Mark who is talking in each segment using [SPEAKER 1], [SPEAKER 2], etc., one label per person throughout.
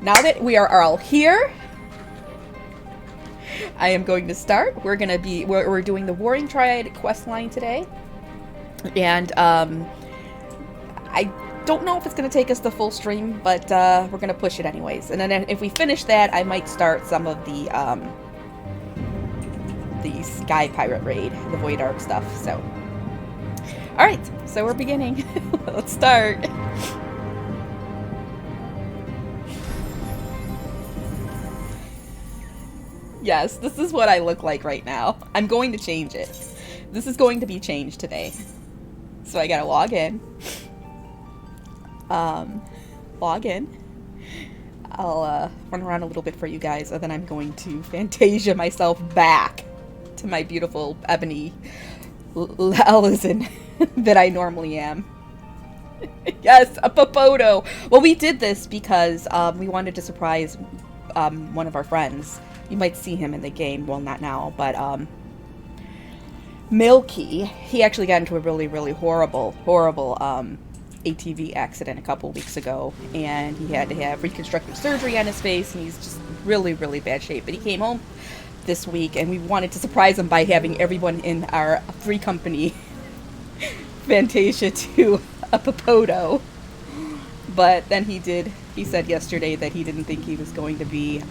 [SPEAKER 1] now that we are all here, I am going to start. We're doing the Warring Triad quest line today. And I don't know if it's going to take us the full stream, but we're going to push it anyways. And then if we finish that, I might start some of the Sky Pirate Raid, the Void Ark stuff. So, alright, so we're beginning. Let's start. Yes, this is what I look like right now. I'm going to change it. This is going to be changed today. So I gotta log in. Log in. I'll run around a little bit for you guys, and then I'm going to Fantasia myself back to my beautiful ebony Ellison that I normally am. Yes, a Popoto! Well, we did this because we wanted to surprise one of our friends. You might see him in the game. Well, not now, but Milky, he actually got into a really, really horrible ATV accident a couple weeks ago, and he had to have reconstructive surgery on his face, and he's just really, really bad shape. But he came home this week, and we wanted to surprise him by having everyone in our free company Fantasia to a Popoto. But then he said yesterday that he didn't think he was going to be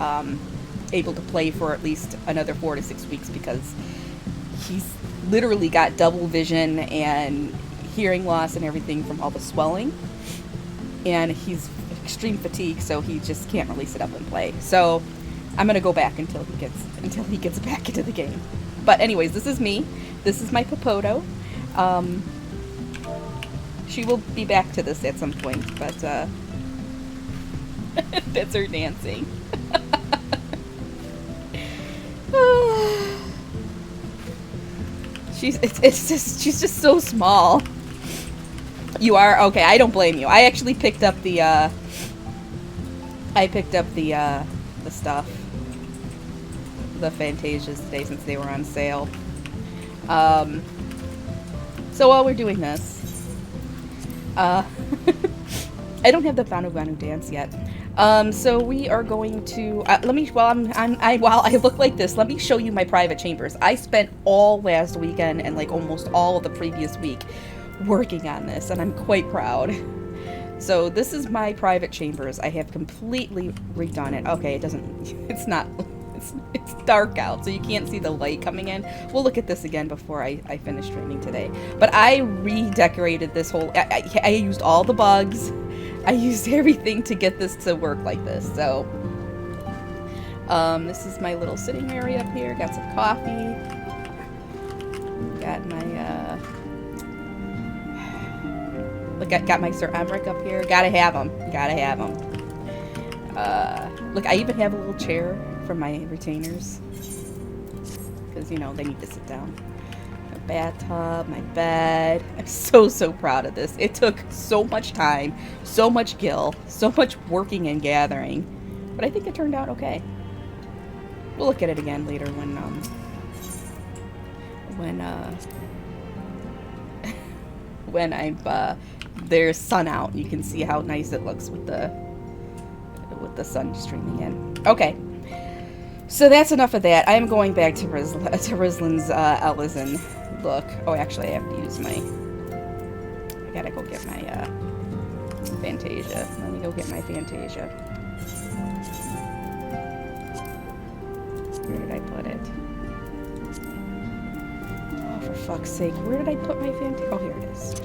[SPEAKER 1] able to play for at least another 4 to 6 weeks because he's literally got double vision and hearing loss and everything from all the swelling, and he's extreme fatigue, so he just can't really sit up and play. So I'm gonna go back until he gets back into the game. But anyways, this is me. This is my Popoto. She will be back to this at some point, but that's her dancing. She's just so small. You are okay. I don't blame you. I actually picked up the stuff, the Fantasias today since they were on sale. So while we're doing this, I don't have the Vanu dance yet. So we are going to while I look like this, let me show you my private chambers. I spent all last weekend and like almost all of the previous week working on this, and I'm quite proud. So this is my private chambers. I have completely redone it. Okay, it's dark out, so you can't see the light coming in. We'll look at this again before I finish streaming today. But I redecorated this whole, I used all the bugs. I used everything to get this to work like this. So, this is my little sitting area up here. Got some coffee. Got my, got my Sir Emmerich up here. Gotta have him. Gotta have him. Look, I even have a little chair for my retainers. Because, you know, they need to sit down. My bathtub, my bed. I'm so proud of this. It took so much time, so much gil, so much working and gathering. But I think it turned out okay. We'll look at it again later when there's sun out, and you can see how nice it looks with the sun streaming in. Okay, so that's enough of that. I am going back to Rislin's Ellison look. Oh, actually, I have to use I gotta go get my Fantasia. Let me go get my Fantasia. Where did I put it? Oh, for fuck's sake, where did I put my Fantasia? Oh, here it is.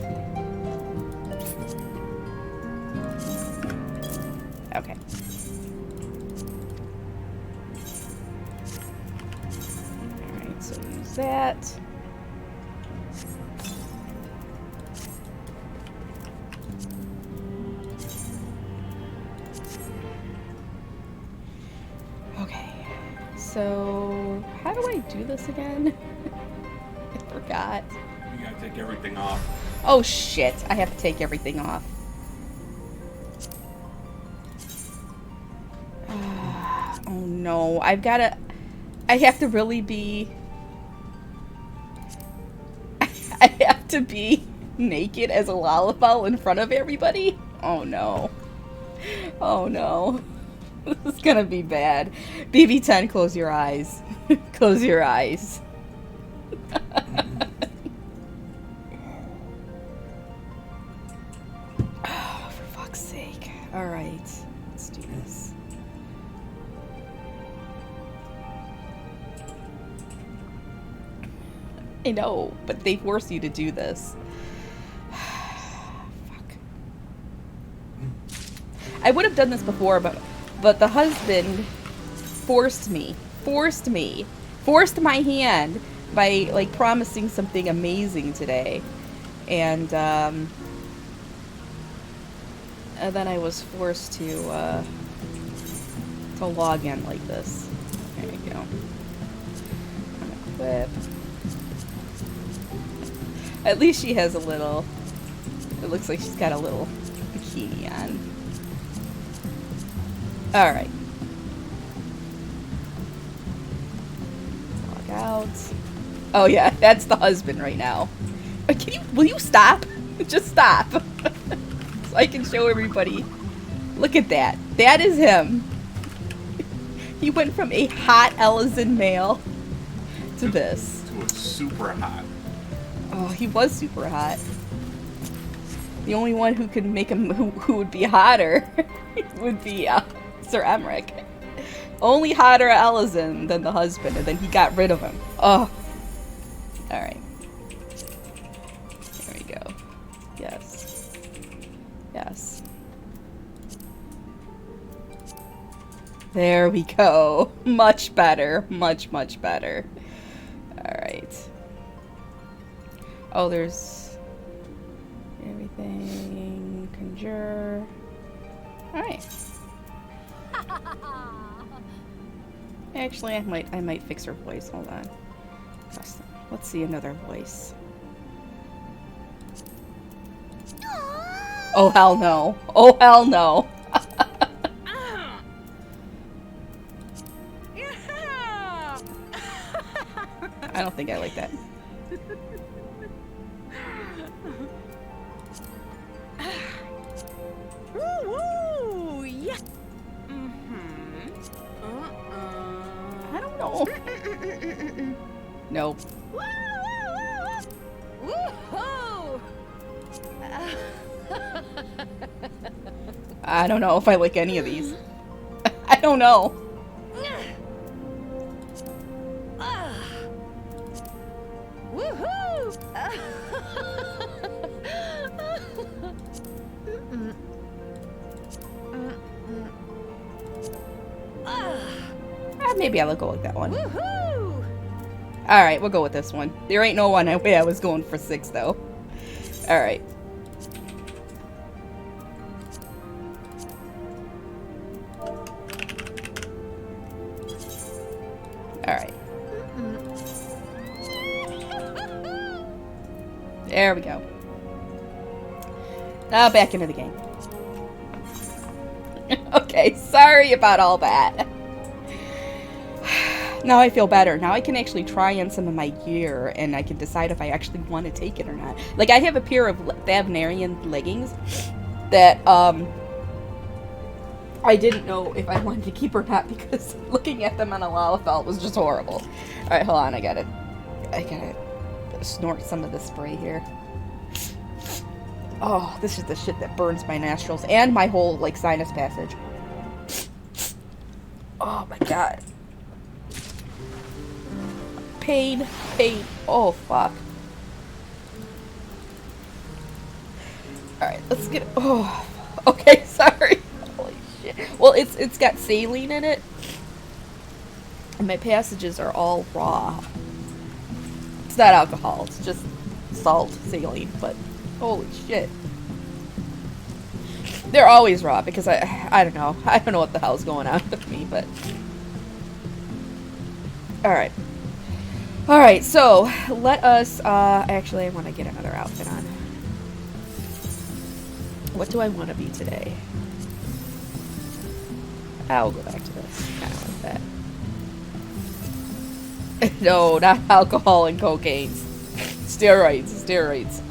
[SPEAKER 1] Okay. Alright, so use that. Okay. So, how do I do this again? I forgot.
[SPEAKER 2] You gotta take everything off.
[SPEAKER 1] Oh shit, I have to take everything off. Oh no, I have to really be... I have to be naked as a lollipop in front of everybody? Oh no. Oh no. This is gonna be bad. BB10, close your eyes. Close your eyes. Oh, for fuck's sake. Alright, let's do this. I know, but they force you to do this. Fuck. I would have done this before, but the husband forced my hand by like promising something amazing today, and then I was forced to log in like this. There you go. Unequip. At least she has a little. It looks like she's got a little bikini on. All right. Log out. Oh yeah, that's the husband right now. Will you stop? Just stop. So I can show everybody. Look at that. That is him. He went from a hot Ellison male to this.
[SPEAKER 2] To a super hot.
[SPEAKER 1] Oh, he was super hot. The only one who could make him who would be hotter would be Sir Emmerich. Only hotter Ellison than the husband, and then he got rid of him. Oh. Alright. There we go. Yes. Yes. There we go. Much better. Much, much better. Alright. Oh, there's everything. Conjure. Alright. Actually, I might fix her voice. Hold on. Custom. Let's see another voice. Oh hell no. Oh hell no. I don't think I like that.
[SPEAKER 3] Ooh, yeah.
[SPEAKER 1] I don't know. Nope. I don't know if I like any of these. I don't know. Maybe I'll go with that one. Alright, we'll go with this one. There ain't no one way I was going for 6 though. Alright. Alright. There we go. Now back into the game. Okay, sorry about all that. Now I feel better. Now I can actually try on some of my gear and I can decide if I actually want to take it or not. Like I have a pair of Thavnarian leggings that I didn't know if I wanted to keep or not because looking at them on a Lalafell was just horrible. Alright, hold on, I gotta snort some of the spray here. Oh, this is the shit that burns my nostrils and my whole like sinus passage. Oh my god. Pain, pain. Oh fuck. Alright, let's get oh okay, sorry. Holy shit. Well it's got saline in it. And my passages are all raw. It's not alcohol, it's just salt, saline, but holy shit. They're always raw because I don't know. I don't know what the hell's going on with me, but alright. Alright, so let us actually I want to get another outfit on. What do I want to be today? I'll go back to this. Kind of like that. No, not alcohol and cocaine. Steroids.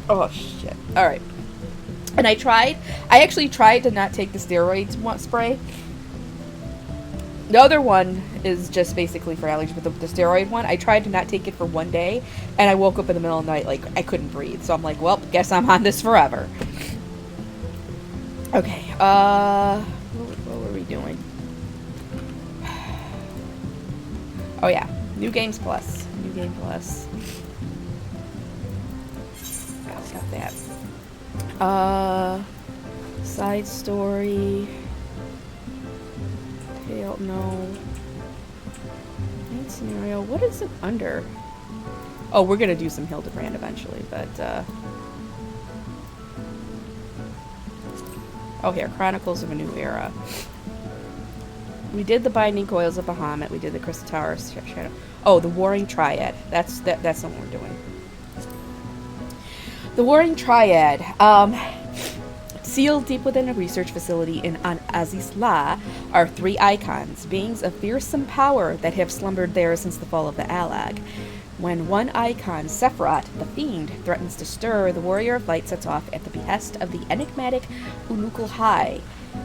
[SPEAKER 1] Oh shit. Alright. And I actually tried to not take the steroids spray The other one is just basically for allergies, but the steroid one, I tried to not take it for one day, and I woke up in the middle of the night like I couldn't breathe. So I'm like, well, guess I'm on this forever. Okay, what were we doing? Oh yeah, New Games Plus. New Game Plus. Oh, got that. Side story. Tale, no. Main scenario. What is it under? Oh, we're gonna do some Hildebrand eventually, but oh, here, Chronicles of a New Era. We did the Binding Coils of Bahamut. We did the Crystal Tower Shadow. Oh, the Warring Triad. That's not what we're doing. The Warring Triad. Sealed deep within a research facility on Aziz La are 3 icons, beings of fearsome power that have slumbered there since the fall of the Alag. When one icon, Sephiroth, the Fiend, threatens to stir, the Warrior of Light sets off at the behest of the enigmatic Untitled Chapter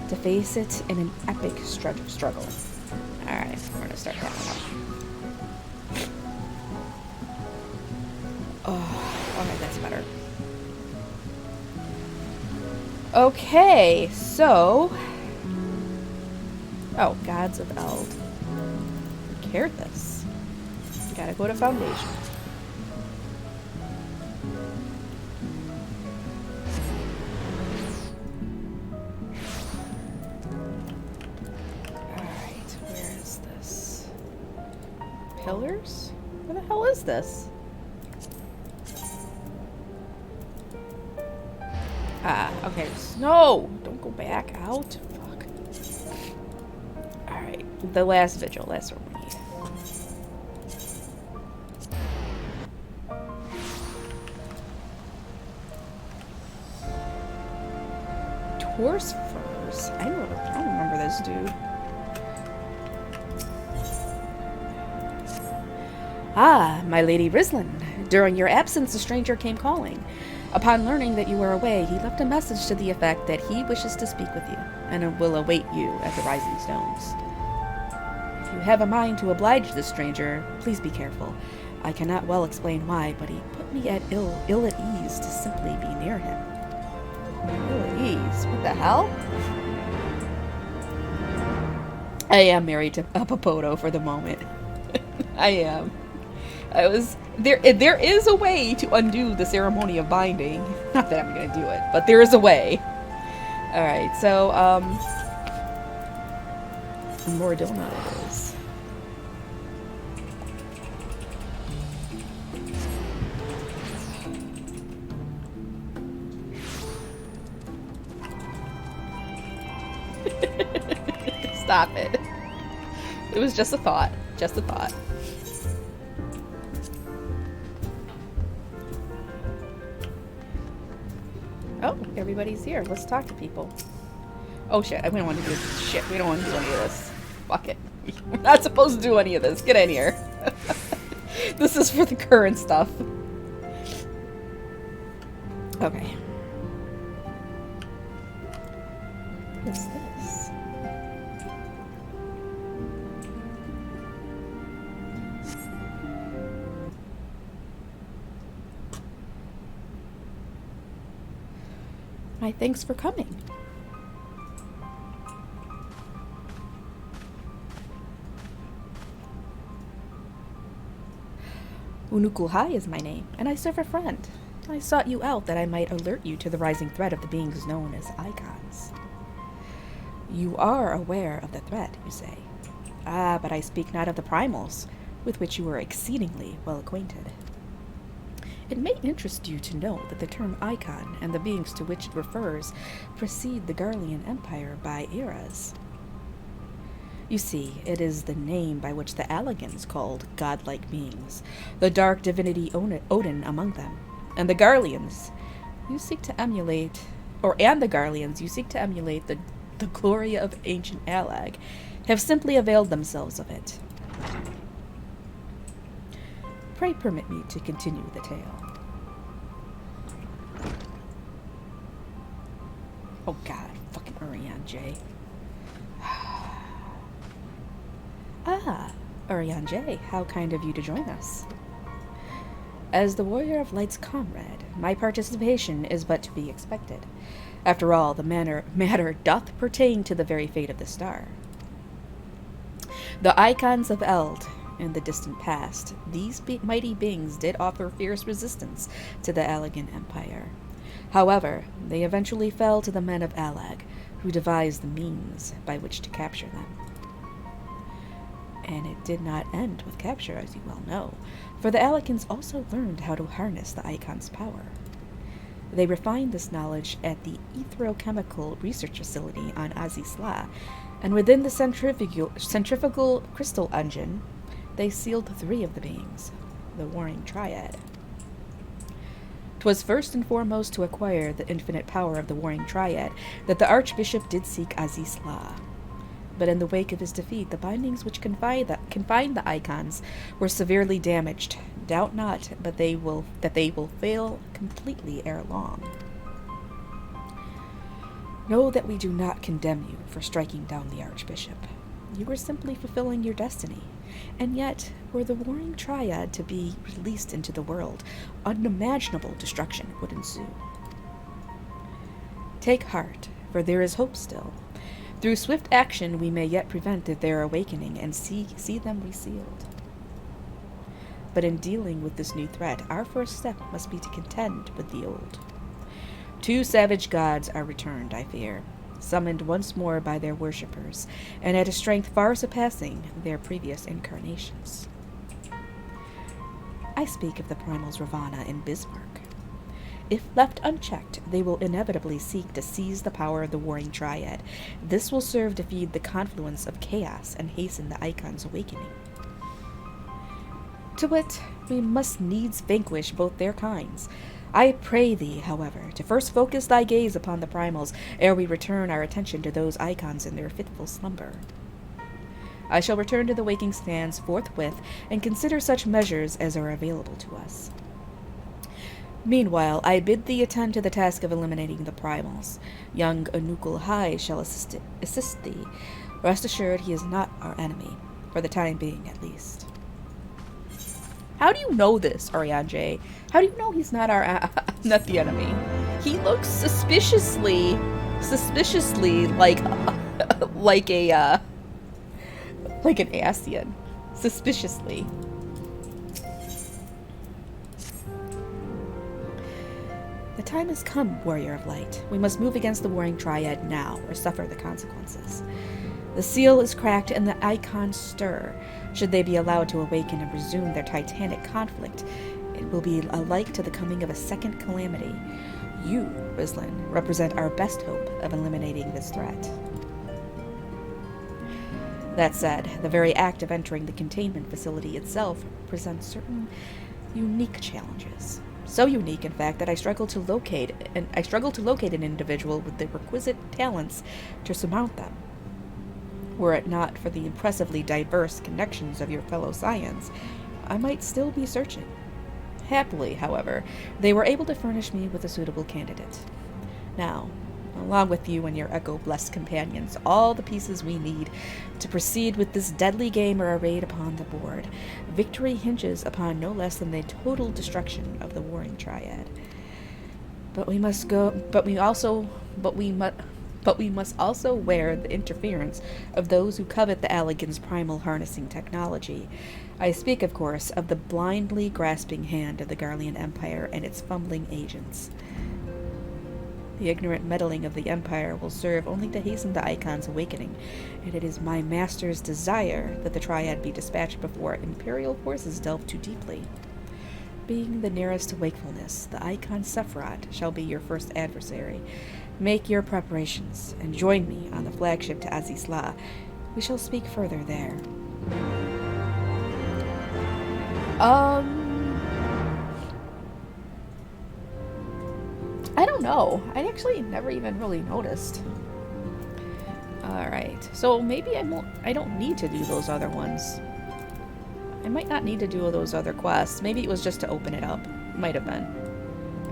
[SPEAKER 1] to face it in an epic struggle. Alright, we're gonna start that one up. Oh, okay, that's better. Okay, so... Oh, Gods of Eld. Who cared this? Gotta go to Foundation. Alright, where is this? Pillars? Where the hell is this? Ah, okay. No! Don't go back out. Fuck. Alright. The last vigil. That's what we need. Torse Furs? I don't remember this dude. Ah, my Lady Rislin. During your absence, a stranger came calling. Upon learning that you were away, he left a message to the effect that he wishes to speak with you, and will await you at the Rising Stones. If you have a mind to oblige this stranger, please be careful. I cannot well explain why, but he put me at ill at ease to simply be near him. Ill at ease? What the hell? I am married to Apopoto for the moment. I am. There is a way to undo the ceremony of binding. Not that I'm gonna do it, but there is a way. Alright, so, Mordona it is. Stop it. It was just a thought. Just a thought. Oh, everybody's here. Let's talk to people. Oh shit, we don't want to do this. Shit, we don't want to do any of this. Fuck it. We're not supposed to do any of this. Get in here. This is for the current stuff. Okay. What is this? My thanks for coming. Unukulhai is my name, and I serve a friend. I sought you out that I might alert you to the rising threat of the beings known as icons. You are aware of the threat, you say. Ah, but I speak not of the primals, with which you are exceedingly well acquainted. It may interest you to know that the term icon and the beings to which it refers precede the Garlean Empire by eras. You see, it is the name by which the Allegans called godlike beings, the dark divinity Odin among them, and the Garleans you seek to emulate, the glory of ancient Alag, have simply availed themselves of it. Pray permit me to continue the tale. Oh god, fucking Urian J. Ariane J, how kind of you to join us. As the Warrior of Light's comrade, my participation is but to be expected. After all, the matter doth pertain to the very fate of the star. The icons of Eld, in the distant past, these mighty beings did offer fierce resistance to the Allegan Empire. However, they eventually fell to the men of Allag, who devised the means by which to capture them. And it did not end with capture, as you well know, for the Allagans also learned how to harness the Icon's power. They refined this knowledge at the Etherochemical Research Facility on Azisla, and within the centrifugal crystal engine, they sealed 3 of the beings, the Warring Triad. 'Twas first and foremost to acquire the infinite power of the Warring Triad that the Archbishop did seek Azisla. But in the wake of his defeat, the bindings which confined the icons were severely damaged. Doubt not, but that they will fail completely ere long. Know that we do not condemn you for striking down the Archbishop. You were simply fulfilling your destiny. And yet, were the Warring Triad to be released into the world, unimaginable destruction would ensue. Take heart, for there is hope still. Through swift action we may yet prevent their awakening and see them resealed. But in dealing with this new threat, our first step must be to contend with the old. 2 savage gods are returned, I fear, summoned once more by their worshippers, and at a strength far surpassing their previous incarnations. I speak of the primals Ravana and Bismarck. If left unchecked, they will inevitably seek to seize the power of the Warring Triad. This will serve to feed the confluence of chaos and hasten the Icon's awakening. To wit, we must needs vanquish both their kinds. I pray thee, however, to first focus thy gaze upon the primals, ere we return our attention to those icons in their fitful slumber. I shall return to the waking stands forthwith, and consider such measures as are available to us. Meanwhile, I bid thee attend to the task of eliminating the primals. Young Anukul Hai shall assist thee. Rest assured he is not our enemy, for the time being at least. How do you know this, Ariane J? How do you know he's not not the enemy? He looks suspiciously like an Asian. Suspiciously. The time has come, Warrior of Light. We must move against the Warring Triad now, or suffer the consequences. The seal is cracked and the icons stir. Should they be allowed to awaken and resume their titanic conflict, it will be alike to the coming of a second calamity. You, Rislin, represent our best hope of eliminating this threat. That said, the very act of entering the containment facility itself presents certain unique challenges. So unique, in fact, that I struggle to locate an individual with the requisite talents to surmount them. Were it not for the impressively diverse connections of your fellow Scions, I might still be searching. Happily, however, they were able to furnish me with a suitable candidate. Now, along with you and your echo-blessed companions, all the pieces we need to proceed with this deadly game are arrayed upon the board. Victory hinges upon no less than the total destruction of the Warring Triad. But we must also wear the interference of those who covet the Allagan's primal harnessing technology. I speak, of course, of the blindly grasping hand of the Garlean Empire and its fumbling agents. The ignorant meddling of the Empire will serve only to hasten the Icon's awakening, and it is my master's desire that the Triad be dispatched before Imperial forces delve too deeply. Being the nearest to wakefulness, the Icon Sephiroth shall be your first adversary. Make your preparations, and join me on the flagship to Azisla. We shall speak further there. I don't know. I actually never even really noticed. Alright, so maybe I don't need to do those other ones. I might not need to do those other quests. Maybe it was just to open it up. Might have been.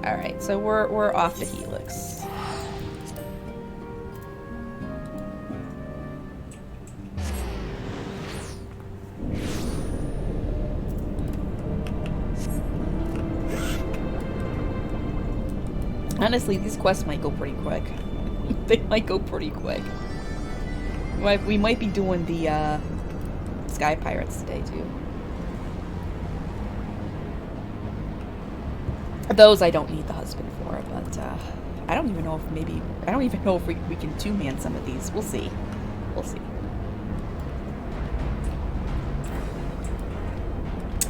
[SPEAKER 1] Alright, so we're off to Helix. honestly, these quests might go pretty quick. They might go pretty quick. We might be doing the Sky Pirates today, too. Those I don't need the husband for, but I don't even know if we can two-man some of these. We'll see. We'll see.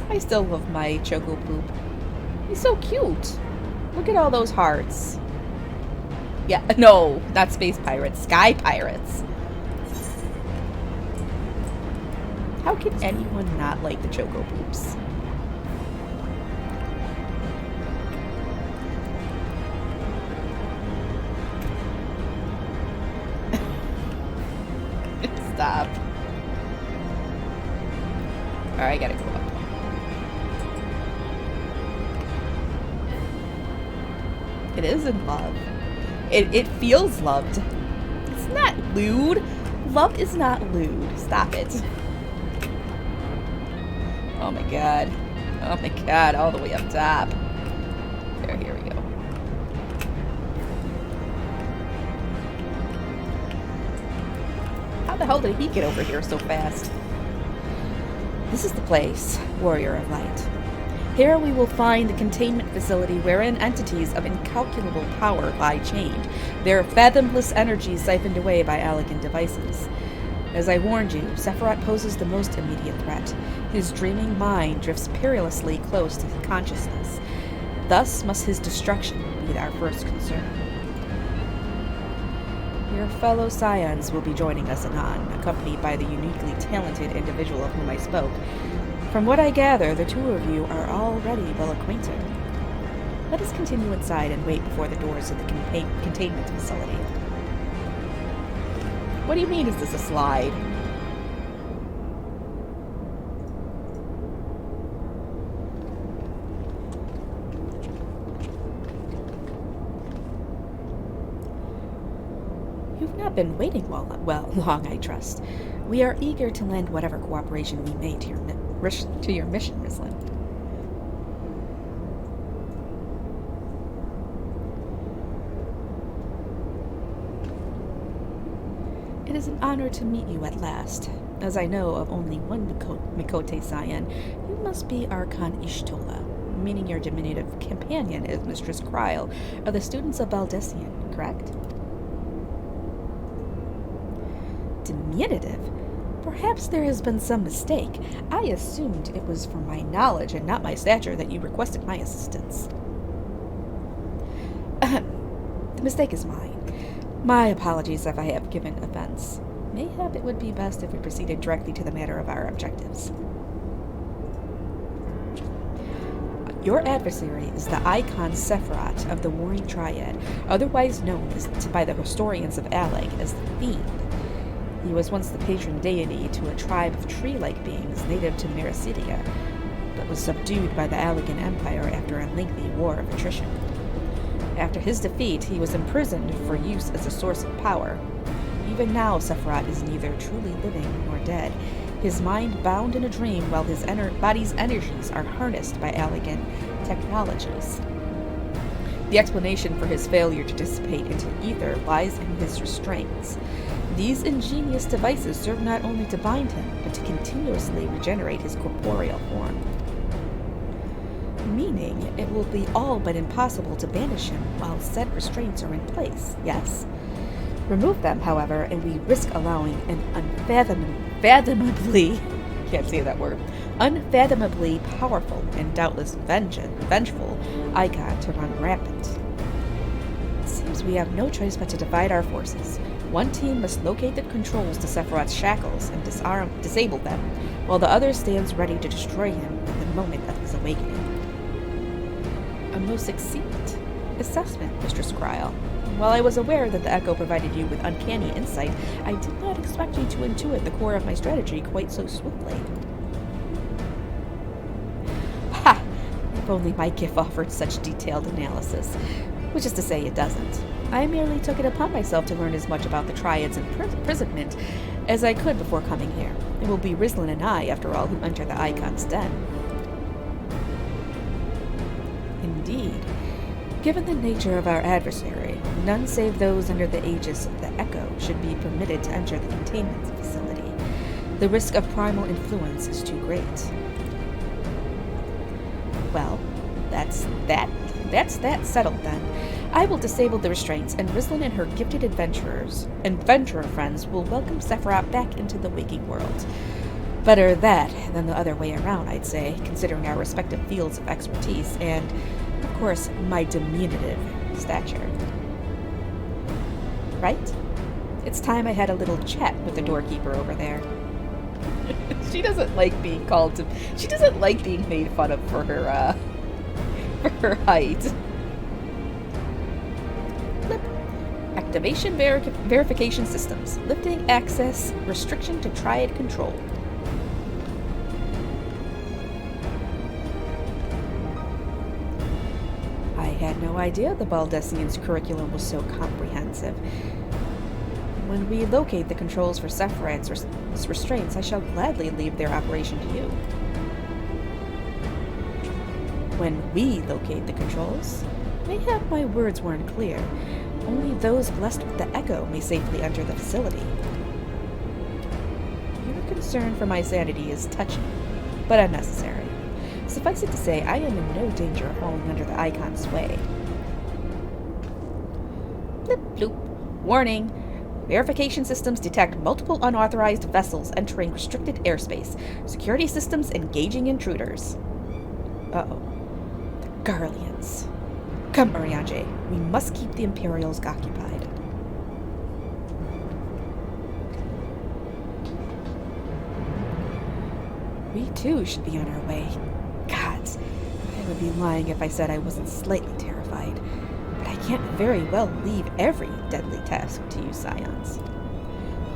[SPEAKER 1] I still love my Choco Poop. He's so cute. Look at all those hearts. Yeah, no, not space pirates, sky pirates. How can anyone not like the Choco Poops? Stop. Alright, I gotta go up. It is in love. It feels loved. It's not lewd. Love is not lewd. Stop it. Oh my god. Oh my god, all the way up top. There, here we go. How the hell did he get over here so fast? This is the place, Warrior of Light. Here we will find the containment facility wherein entities of incalculable power lie chained, their fathomless energies siphoned away by elegant devices. As I warned you, Sephiroth poses the most immediate threat. His dreaming mind drifts perilously close to consciousness. Thus must his destruction be our first concern. Your fellow Scions will be joining us anon, accompanied by the uniquely talented individual of whom I spoke. From what I gather, the two of you are already well acquainted. Let us continue inside and wait before the doors of the containment facility. What do you mean, is this a slide? You've not been waiting long, I trust. We are eager to lend whatever cooperation we may to your mission, Rislin. It is an honor to meet you at last. As I know of only one Mikote Scion, you must be Archon Ishtola, meaning your diminutive companion is Mistress Kryle of the students of Valdesian, correct? Diminutive? Perhaps there has been some mistake. I assumed it was for my knowledge and not my stature that you requested my assistance. The mistake is mine. My apologies if I have given offense. Mayhap it would be best if we proceeded directly to the matter of our objectives. Your adversary is the Icon Sephiroth of the Warring Triad, otherwise known by the historians of Alleg as the Fiend. He was once the patron deity to a tribe of tree-like beings native to Mericidia, but was subdued by the Allegan Empire after a lengthy war of attrition. After his defeat, he was imprisoned for use as a source of power. Even now, Sephiroth is neither truly living nor dead, his mind bound in a dream while his body's energies are harnessed by Allegan technologies. The explanation for his failure to dissipate into ether lies in his restraints. These ingenious devices serve not only to bind him, but to continuously regenerate his corporeal form. Meaning, it will be all but impossible to banish him while said restraints are in place, yes? Remove them, however, and we risk allowing an unfathomably powerful and doubtless vengeful Icon to run rampant. It seems we have no choice but to divide our forces. One team must locate the controls to Sephiroth's shackles and disable them, while the other stands ready to destroy him at the moment of his awakening. A most succinct assessment, Mistress Kryle. While I was aware that the Echo provided you with uncanny insight, I did not expect you to intuit the core of my strategy quite so swiftly. Ha! If only my gift offered such detailed analysis. Which is to say, it doesn't. I merely took it upon myself to learn as much about the Triad's imprisonment as I could before coming here. It will be Rislin and I, after all, who enter the Icon's den. Indeed. Given the nature of our adversary, none save those under the aegis of the Echo should be permitted to enter the containment facility. The risk of primal influence is too great. Well, that's that settled then. I will disable the restraints, and Rislin and her gifted adventurer friends will welcome Sephiroth back into the waking world. Better that than the other way around, I'd say, considering our respective fields of expertise and, of course, my diminutive stature. Right? It's time I had a little chat with the doorkeeper over there. She doesn't like being called to... She doesn't like being made fun of for her height. Flip. Activation verification systems. Lifting access restriction to Triad control. I had no idea the Baldessian's curriculum was so comprehensive. When we locate the controls for Sephiroth's restraints, I shall gladly leave their operation to you. When we locate the controls? Mayhap my words weren't clear. Only those blessed with the Echo may safely enter the facility. Your concern for my sanity is touching, but unnecessary. Suffice it to say, I am in no danger of falling under the Icon's sway. Blip bloop. Warning! Verification systems detect multiple unauthorized vessels entering restricted airspace. Security systems engaging intruders. Uh-oh. The Garleans. Come, Urianger. We must keep the Imperials occupied. We too should be on our way. Gods, I would be lying if I said I wasn't slightly terrified. But I can't very well leave every deadly task to you scions.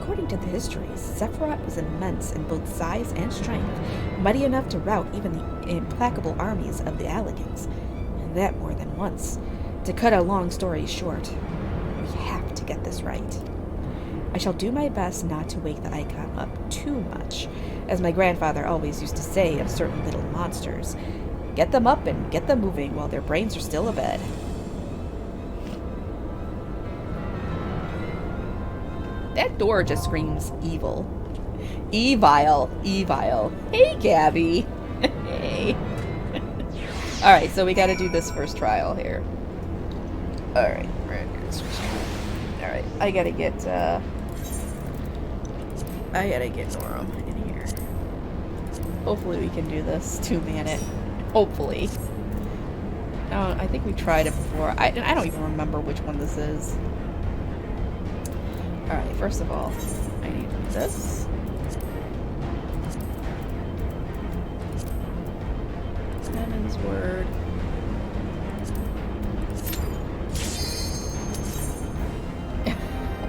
[SPEAKER 1] According to the histories, Sephiroth was immense in both size and strength, mighty enough to rout even the implacable armies of the Allagans, and that more than once. To cut a long story short, we have to get this right. I shall do my best not to wake the Icon up too much, as my grandfather always used to say of certain little monsters. Get them up and get them moving while their brains are still abed. That door just screams evil. Evile. Evile. Hey, Gabby. Hey. Alright, so we gotta do this first trial here. Alright, alright, I gotta get Nora in here. Hopefully we can do this 2-minute. Hopefully. I think we tried it before. I don't even remember which one this is. Alright, first of all, I need this. Heavensward.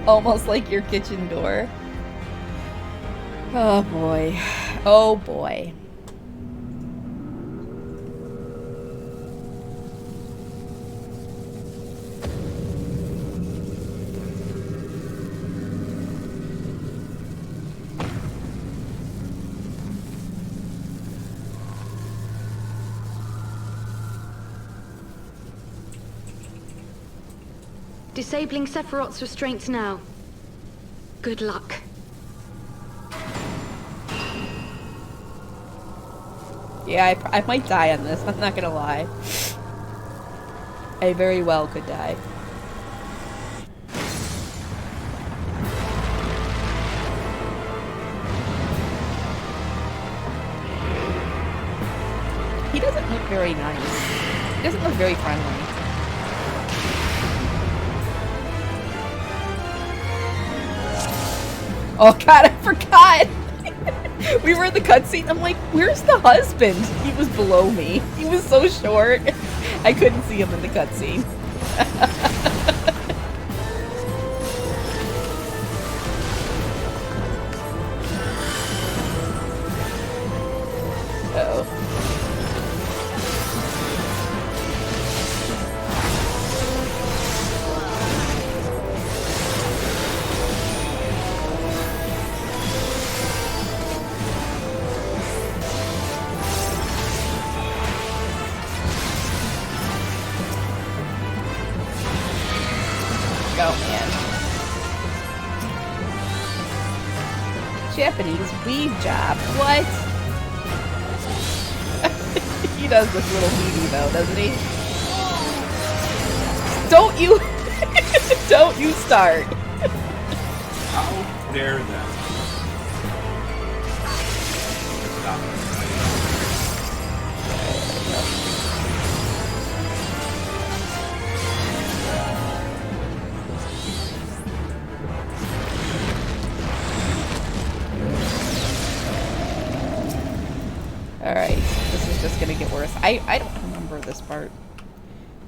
[SPEAKER 1] Almost like your kitchen door. Oh boy. Oh boy.
[SPEAKER 4] Disabling Sephiroth's restraints now. Good luck.
[SPEAKER 1] Yeah, I might die on this, I'm not gonna lie. I very well could die. He doesn't look very nice. He doesn't look very friendly. Oh god, I forgot! We were in the cutscene. I'm like, where's the husband? He was below me. He was so short. I couldn't see him in the cutscene. Uh-oh. Japanese weave job. What? He does this little weavy though, doesn't he? Don't you don't you start.
[SPEAKER 2] How dare them? Stop.
[SPEAKER 1] Alright, this is just gonna get worse. I don't remember this part.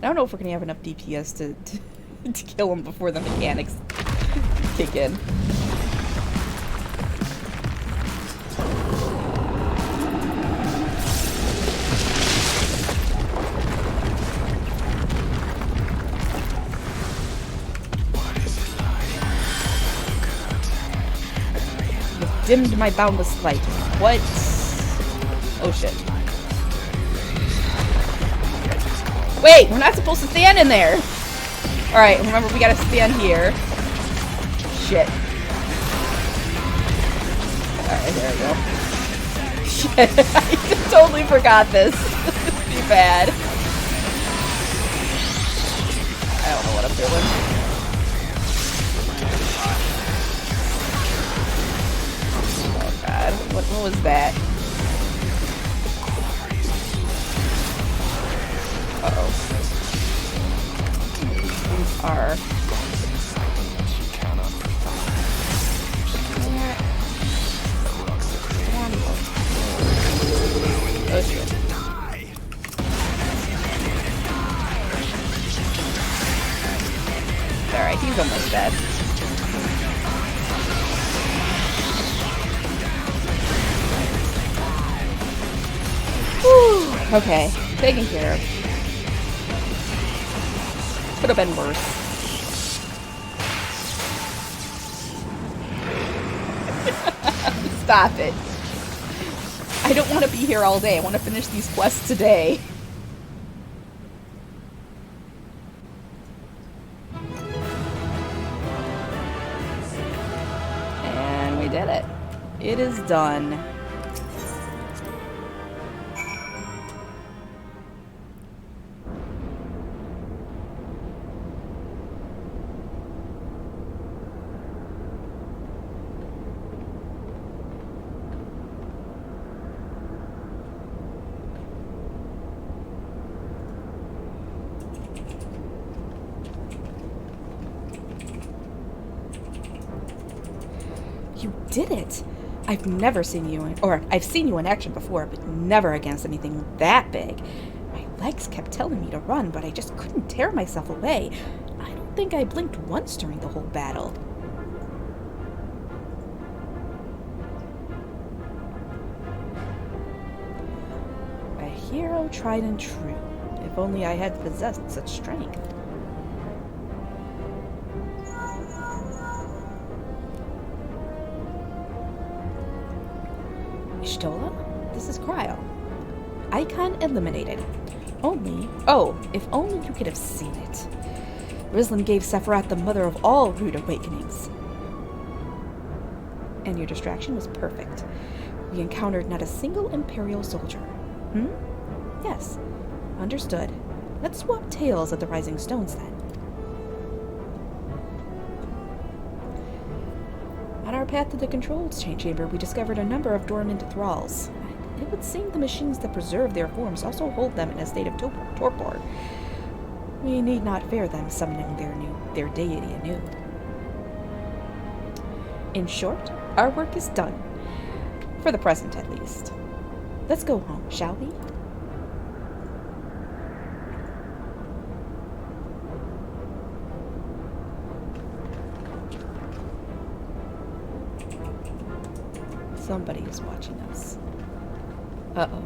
[SPEAKER 1] I don't know if we're gonna have enough DPS to kill him before the mechanics kick in. You've dimmed my boundless light. What? Oh shit. Wait, we're not supposed to stand in there! Alright, remember we gotta stand here. Shit. Alright, there we go. Shit, I totally forgot this. This would be bad. I don't know what I'm doing. Oh god, what was that? Uh-oh. These are... Oh shit. Alright, he's almost dead. Whew. Okay, taken care of. Could have been worse. Stop it. I don't want to be here all day. I want to finish these quests today. And we did it. It is done. You did it! I've never seen you in, or I've seen you in action before, but never against anything that big. My legs kept telling me to run, but I just couldn't tear myself away. I don't think I blinked once during the whole battle. A hero tried and true. If only I had possessed such strength. Ishtola? This is Cryo. Icon eliminated. If only you could have seen it. Rizlin gave Sephiroth the mother of all rude awakenings. And your distraction was perfect. We encountered not a single Imperial soldier. Yes. Understood. Let's swap tails at the Rising Stones then. On our path to the control chamber, we discovered a number of dormant thralls. It would seem the machines that preserve their forms also hold them in a state of torpor. We need not fear them summoning their deity anew. In short, our work is done. For the present, at least. Let's go home, shall we? Somebody is watching us. Uh-oh.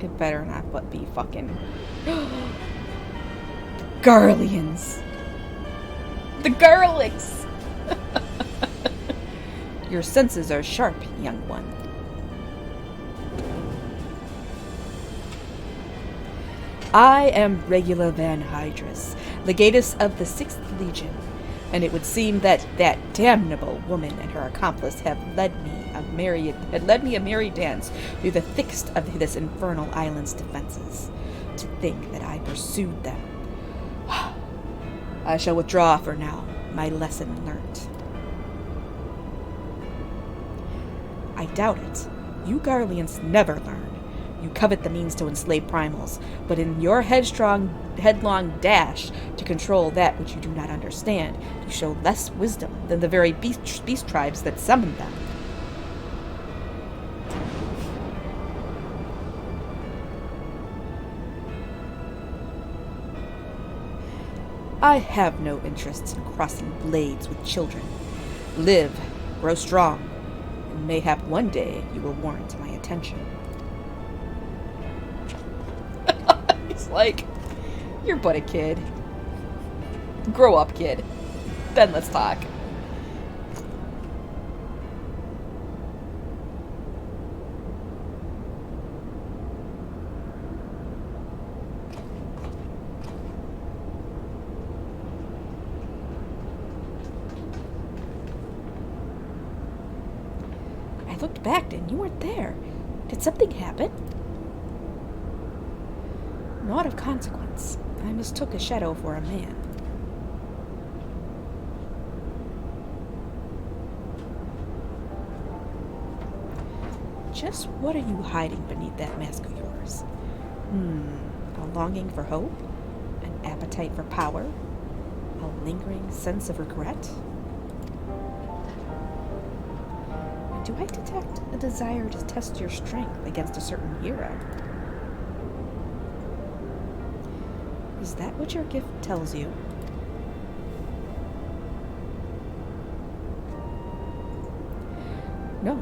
[SPEAKER 1] It better not but be fucking... Garleans! The garlics! Your senses are sharp, young one. I am Regula van Hydrus, legatus of the 6th Legion, and it would seem that that damnable woman and her accomplice have led me a merry dance through the thickest of this infernal island's defenses. To think that I pursued them. I shall withdraw for now, my lesson learnt. I doubt it. You Garleans never learn. You covet the means to enslave primals, but in your headlong dash to control that which you do not understand, you show less wisdom than the very beast tribes that summoned them. I have no interest in crossing blades with children. Live, grow strong, and mayhap one day you will warrant my attention. He's like, you're but a kid. Grow up, kid. Then let's talk. I looked back and you weren't there. Did something happen? Naught of consequence. I mistook a shadow for a man. Just what are you hiding beneath that mask of yours? A longing for hope? An appetite for power? A lingering sense of regret? Do I detect a desire to test your strength against a certain hero? Is that what your gift tells you? No,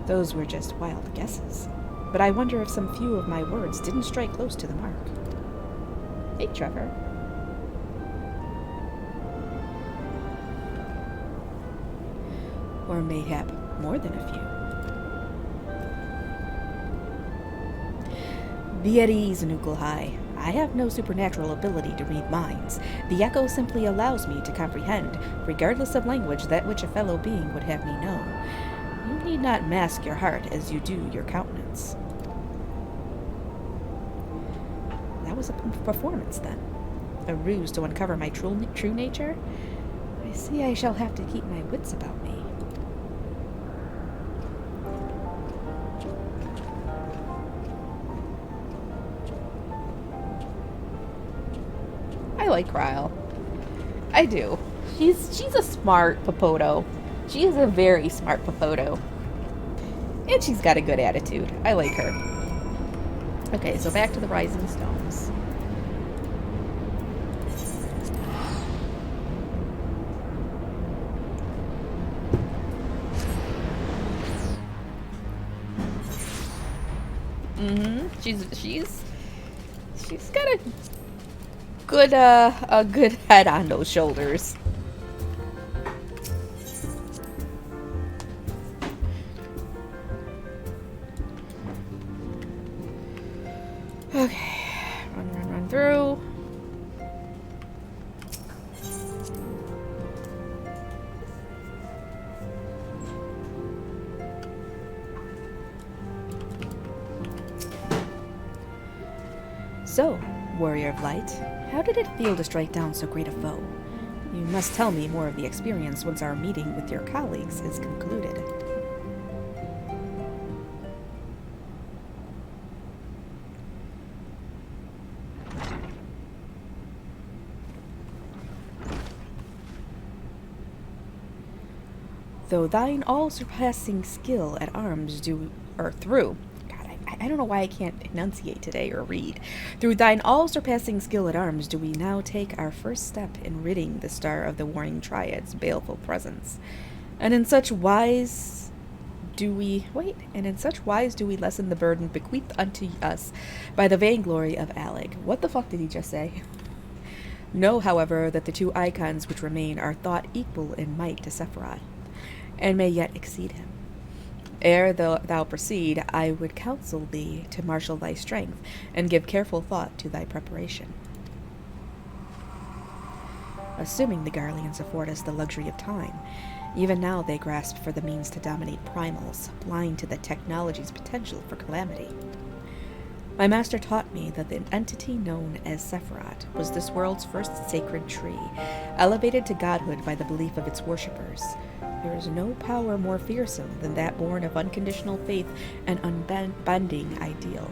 [SPEAKER 1] those were just wild guesses. But I wonder if some few of my words didn't strike close to the mark. Hey, Trevor. Or mayhap more than a few. Be at ease, Nuklahai. I have no supernatural ability to read minds. The echo simply allows me to comprehend, regardless of language, that which a fellow being would have me know. You need not mask your heart as you do your countenance. That was a performance, then. A ruse to uncover my true nature? I see I shall have to keep my wits about me. I like Ryle. I do. She's a smart Popoto. She is a very smart Popoto. And she's got a good attitude. I like her. Okay, so back to the Rising Stones. She's got a good head on those shoulders. Okay, run through. So, Warrior of Light, how did it feel to strike down so great a foe? You must tell me more of the experience once our meeting with your colleagues is concluded. Though thine all-surpassing skill at arms I don't know why I can't enunciate today or read. Through thine all-surpassing skill at arms do we now take our first step in ridding the Star of the Warring Triad's baleful presence. And in such wise do we lessen the burden bequeathed unto us by the vainglory of Alec. What the fuck did he just say? Know, however, that the two icons which remain are thought equal in might to Sephiroth, and may yet exceed him. Ere thou proceed, I would counsel thee to marshal thy strength, and give careful thought to thy preparation. Assuming the Garleans afford us the luxury of time, even now they grasp for the means to dominate primals, blind to the technology's potential for calamity. My master taught me that the entity known as Sephiroth was this world's first sacred tree, elevated to godhood by the belief of its worshippers. There is no power more fearsome than that born of unconditional faith and unbending ideal.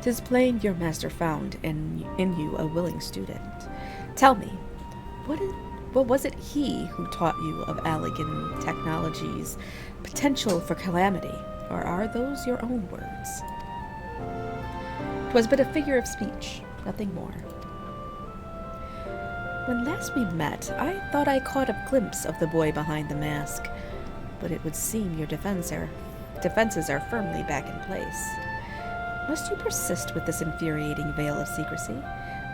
[SPEAKER 1] 'Tis plain your master found in you a willing student. Tell me, what was it he who taught you of Allegan technology's potential for calamity, or are those your own words? 'Twas but a figure of speech, nothing more. When last we met, I thought I caught a glimpse of the boy behind the mask, but it would seem your defenses are firmly back in place. Must you persist with this infuriating veil of secrecy?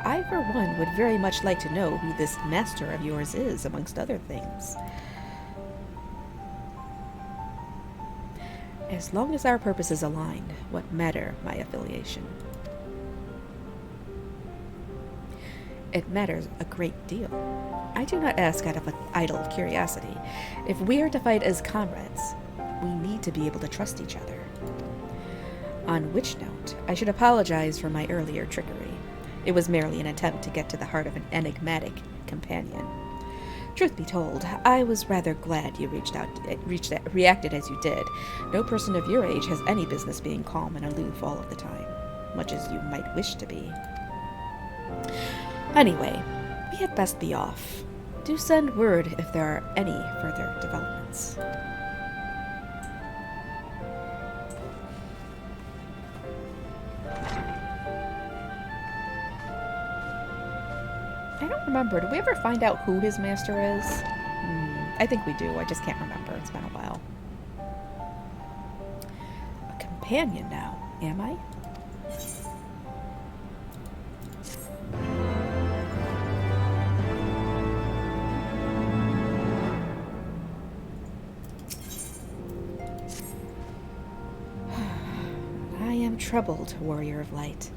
[SPEAKER 1] I, for one, would very much like to know who this master of yours is, amongst other things. As long as our purposes align, what matter my affiliation? It matters a great deal. I do not ask out of idle curiosity. If we are to fight as comrades, we need to be able to trust each other. On which note, I should apologize for my earlier trickery. It was merely an attempt to get to the heart of an enigmatic companion. Truth be told, I was rather glad you reacted as you did. No person of your age has any business being calm and aloof all of the time, much as you might wish to be. Anyway, we had best be off. Do send word if there are any further developments. I don't remember. Did we ever find out who his master is? I think we do. I just can't remember. It's been a while. A companion now, am I? I am troubled, warrior of light.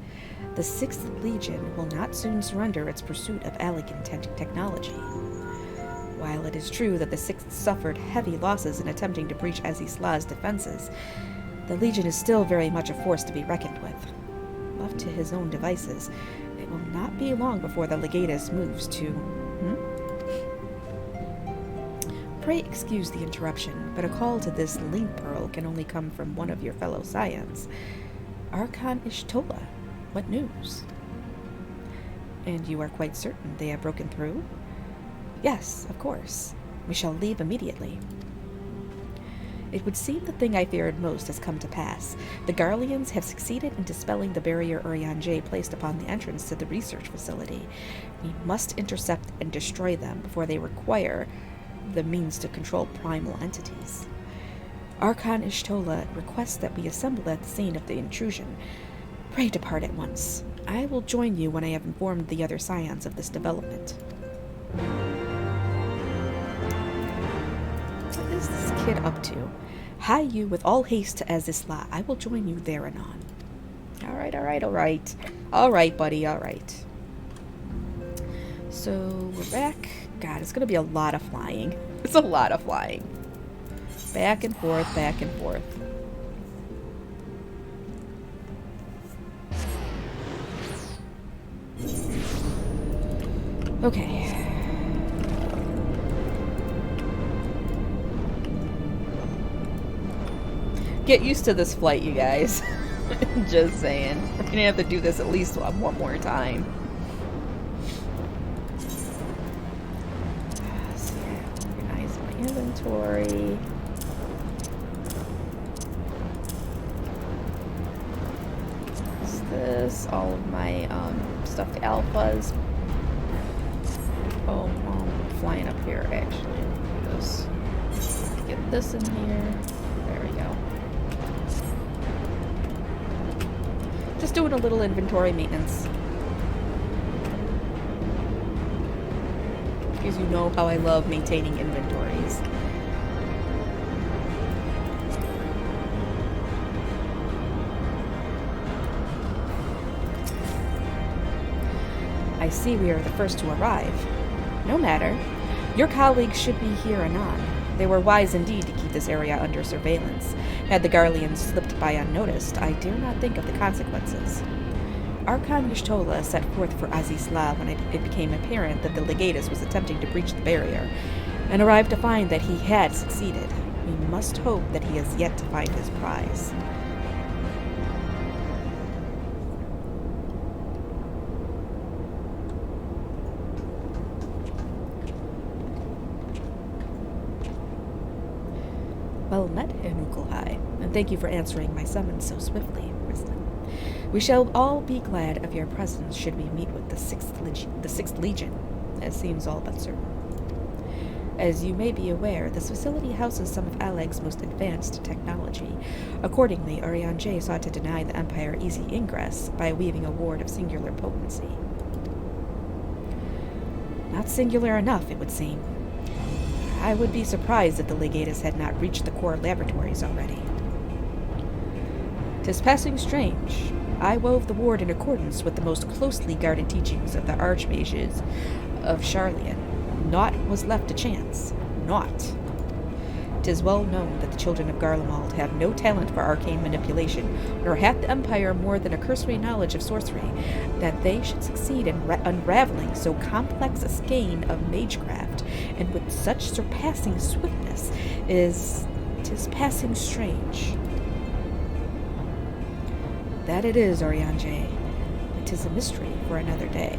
[SPEAKER 1] The 6th Legion will not soon surrender its pursuit of Allegan technology. While it is true that the 6th suffered heavy losses in attempting to breach Azisla's defenses, the Legion is still very much a force to be reckoned with. Left to his own devices, it will not be long before the Legatus moves to... Pray excuse the interruption, but a call to this link pearl can only come from one of your fellow Scions. Archon Ishtola. What news? And you are quite certain they have broken through? Yes, of course. We shall leave immediately. It would seem the thing I feared most has come to pass. The Garleans have succeeded in dispelling the barrier Urianger placed upon the entrance to the research facility. We must intercept and destroy them before they require the means to control primal entities. Archon Ishtola requests that we assemble at the scene of the intrusion. Pray depart at once. I will join you when I have informed the other Scions of this development. What is this kid up to? Hie you with all haste to Azizla. I will join you there anon. Alright. Alright, buddy, alright. So, we're back. God, it's gonna be a lot of flying. It's a lot of flying. Back and forth, back and forth. Okay. Get used to this flight, you guys. Just saying. We're gonna have to do this at least one more time. So, organize my inventory. What's this? All of my stuffed alphas. Oh, I'm flying up here, actually. Just get this in here. There we go. Just doing a little inventory maintenance. Because you know how I love maintaining inventories. see we are the first to arrive. No matter. Your colleagues should be here anon. They were wise indeed to keep this area under surveillance. Had the Garleans slipped by unnoticed, I dare not think of the consequences. Archon Y'shtola set forth for Azizla when it became apparent that the Legatus was attempting to breach the barrier, and arrived to find that he had succeeded. We must hope that he has yet to find his prize. Well met, Enukulhai, and thank you for answering my summons so swiftly, Rislin. We shall all be glad of your presence should we meet with the Sixth Legion, as seems all but certain. As you may be aware, this facility houses some of Aleg's most advanced technology. Accordingly, Urianger sought to deny the Empire easy ingress by weaving a ward of singular potency. Not singular enough, it would seem. I would be surprised if the Legatus had not reached the core laboratories already. 'Tis passing strange. I wove the ward in accordance with the most closely guarded teachings of the Archmages of Sharlayan. Naught was left to chance. Naught. 'Tis well known that the children of Garlemald have no talent for arcane manipulation, nor hath the Empire more than a cursory knowledge of sorcery. That they should succeed in unraveling so complex a skein of magecraft, and with such surpassing swiftness, 'tis passing strange. That it is, Urianger. It is a mystery for another day.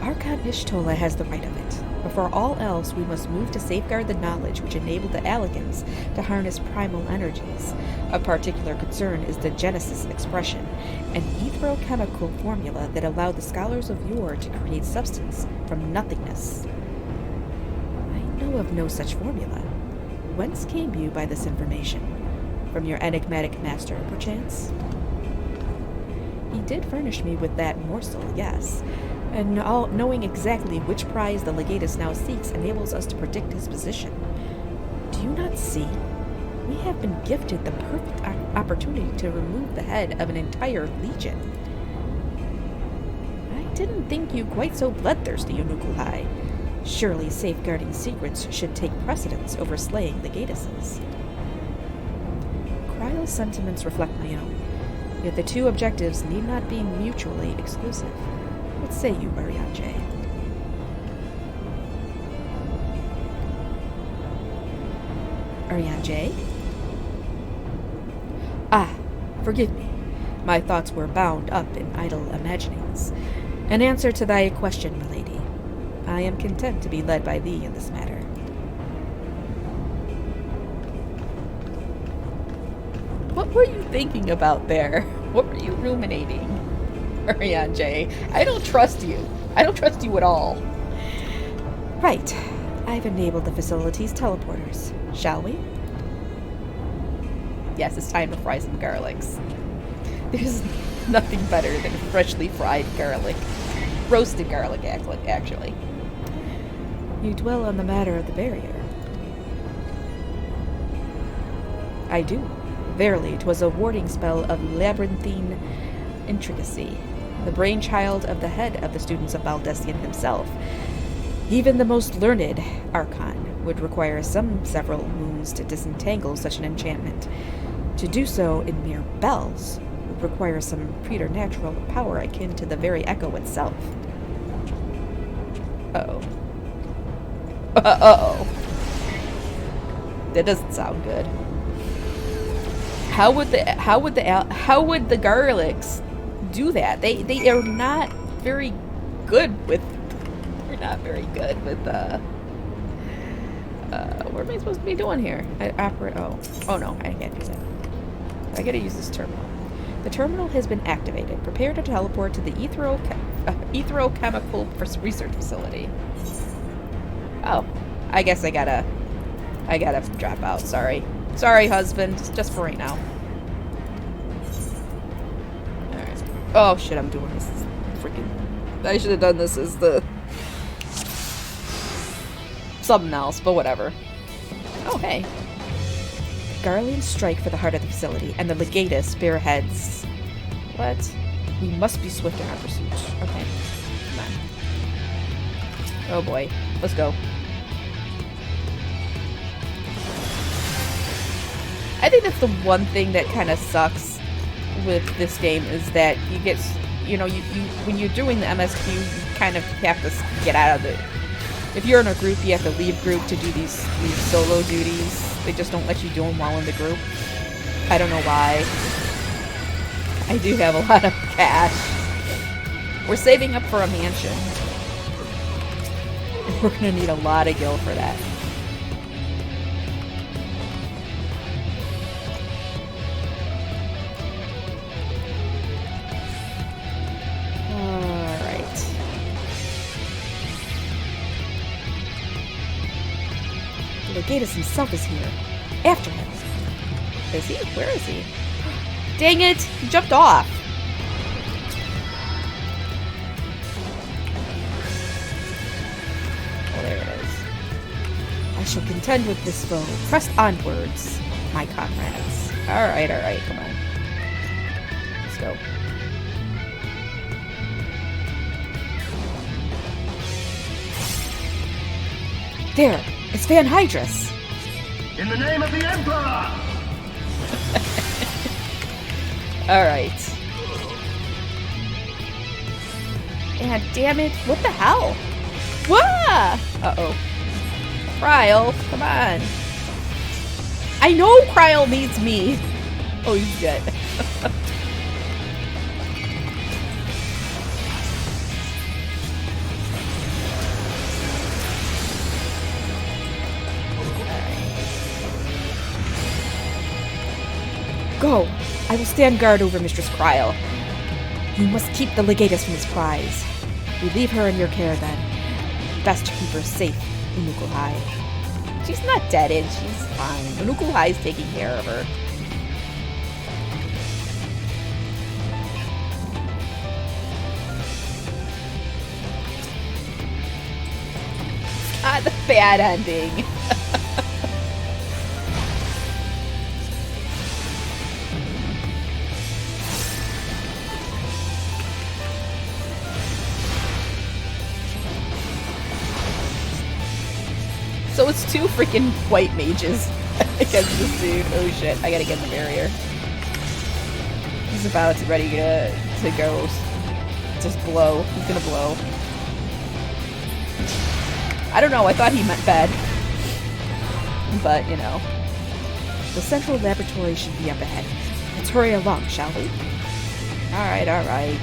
[SPEAKER 1] Archon Y'shtola has the right of it. Before all else, we must move to safeguard the knowledge which enabled the Allegans to harness primal energies. Of particular concern is the Genesis expression, an etherochemical formula that allowed the scholars of yore to create substance from nothingness. I know of no such formula. Whence came you by this information? From your enigmatic master, perchance? He did furnish me with that morsel, yes. And knowing exactly which prize the Legatus now seeks enables us to predict his position. Do you not see? We have been gifted the perfect opportunity to remove the head of an entire legion. I didn't think you quite so bloodthirsty, Unukulhai. Surely safeguarding secrets should take precedence over slaying Legatuses. Kryle's sentiments reflect my own, yet the two objectives need not be mutually exclusive. What say you, Urianger? Urianger? Ah, forgive me. My thoughts were bound up in idle imaginings. In answer to thy question, milady, I am content to be led by thee in this matter. What were you thinking about there? What were you ruminating? Urianger, I don't trust you. I don't trust you at all. Right. I've enabled the facility's teleporters. Shall we? Yes, it's time to fry some garlics. There's nothing better than freshly fried garlic. Roasted garlic, actually. You dwell on the matter of the barrier. I do. Verily, 'twas a warding spell of labyrinthine intricacy, the brainchild of the head of the students of Baldessian himself. Even the most learned Archon would require several moons to disentangle such an enchantment. To do so in mere bells would require some preternatural power akin to the very echo itself. Uh-oh. Uh-oh. That doesn't sound good. How would the garlics do that? They are not very good with. They're not very good with. What am I supposed to be doing here? Oh no, I can't use it. I gotta use this terminal. The terminal has been activated. Prepare to teleport to the etherochemical research facility. Oh, I guess I gotta drop out. Sorry, husband. Just for right now. All right. Oh shit, I'm doing this. Freaking. I should have done this as the something else, but whatever. Oh hey. Garleans strike for the heart of the facility, and the Legatus spearheads. What? We must be swift in our pursuit. Okay. Come on. Oh boy. Let's go. I think that's the one thing that kind of sucks with this game is that you get, you know, you when you're doing the MSQ, you kind of have to get out of it. If you're in a group, you have to leave group to do these solo duties. They just don't let you do them while in the group. I don't know why. I do have a lot of cash. We're saving up for a mansion. We're gonna need a lot of gil for that. Legatus himself is here. After him. Is he? Where is he? Dang it! He jumped off! Oh, there it is. I shall contend with this foe. Press onwards, my comrades. Alright, come on. Let's go. There! It's Van Hydrus!
[SPEAKER 5] In the name of the Emperor!
[SPEAKER 1] Alright. And damn it, what the hell? Wah! Uh-oh. Kryl, come on. I know Kryl needs me! Oh, he's dead. Go! I will stand guard over Mistress Kryl. You must keep the Legatus from his prize. We leave her in your care, then. Best to keep her safe in Nukulhai. She's not deaded, she's fine. Nukulhai's taking care of her. Ah, the bad ending. So it's two freaking white mages against this dude. Oh shit, I gotta get the barrier. He's about ready to go. Just blow. He's gonna blow. I don't know, I thought he meant bad. But, you know. The central laboratory should be up ahead. Let's hurry along, shall we? Alright, alright.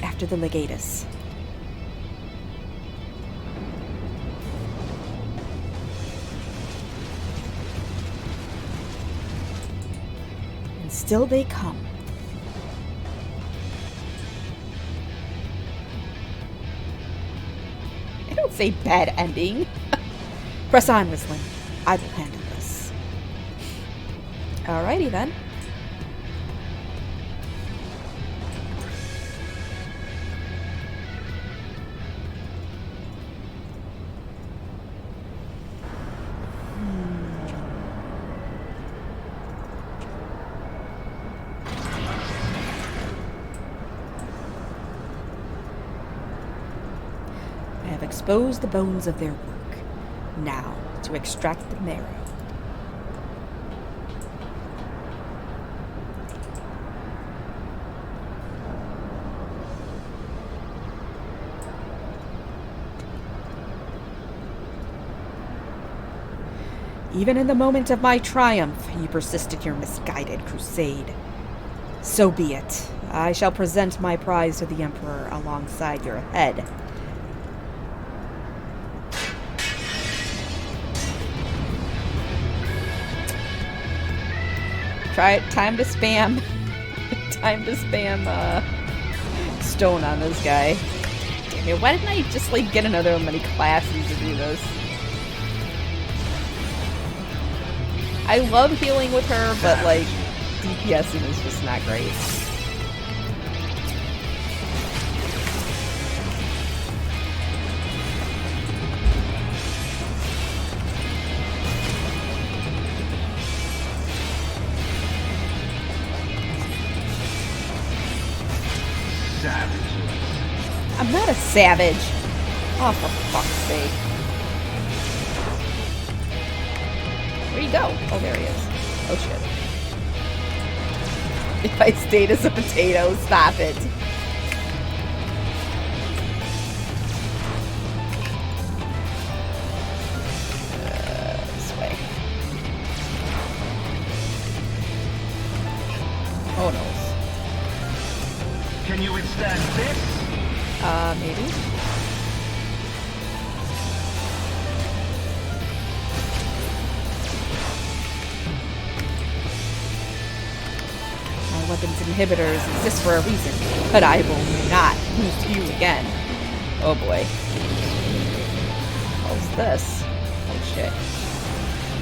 [SPEAKER 1] After the Legatus. And still they come. I don't say bad ending. Press on, Whistling. I will handle this. Alrighty then. Expose the bones of their work. Now, to extract the marrow. Even in the moment of my triumph, you persisted your misguided crusade. So be it. I shall present my prize to the Emperor alongside your head. Time to spam. Time to spam stone on this guy. Damn it, why didn't I just like get another many classes to do this? I love healing with her, but like DPSing is just not great. savage. Oh, for fuck's sake. Where'd he go? Oh, there he is. Oh, shit. If I stayed as a potato, stop it. This way. Oh, no.
[SPEAKER 5] Can you withstand this?
[SPEAKER 1] Maybe. My weapons inhibitors exist for a reason, but I will not lose to you again. Oh boy. What's this? Oh shit.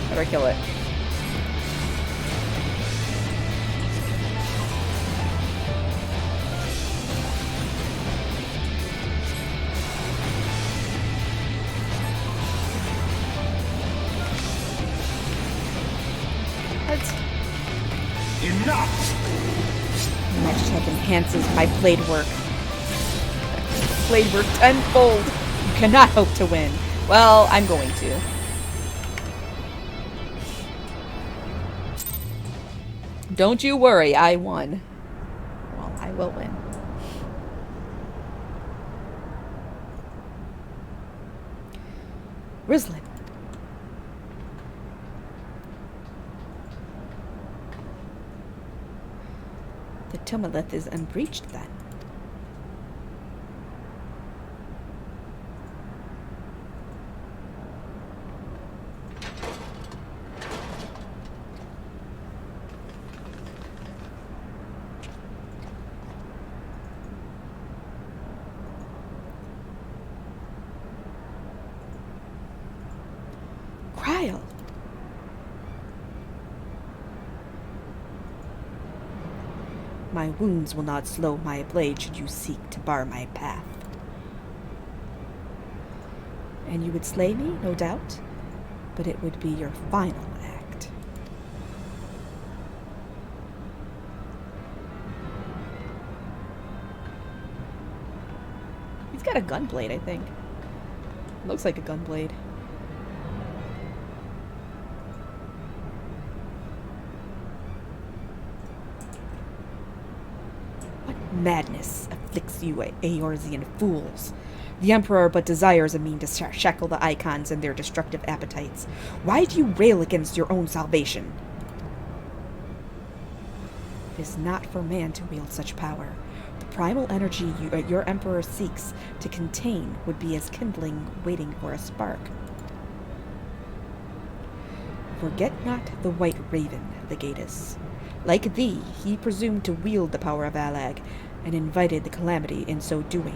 [SPEAKER 1] Better kill it.
[SPEAKER 5] Enough!
[SPEAKER 1] Magic Tech enhances my blade work. Blade work tenfold! You cannot hope to win. Well, I'm going to. Don't you worry, I won. Well, I will win. Rislin. The Tumulith is unbreached then. Cryle. My wounds will not slow my blade should you seek to bar my path. And you would slay me, no doubt, but it would be your final act. He's got a gunblade, I think. Looks like a gunblade. Madness afflicts you, Eorzean fools. The Emperor but desires a mean to shackle the Icons and their destructive appetites. Why do you rail against your own salvation? It is not for man to wield such power. The primal energy your Emperor seeks to contain would be as kindling waiting for a spark. Forget not the White Raven, Legatus. Like thee, he presumed to wield the power of Alag, and invited the calamity in so doing.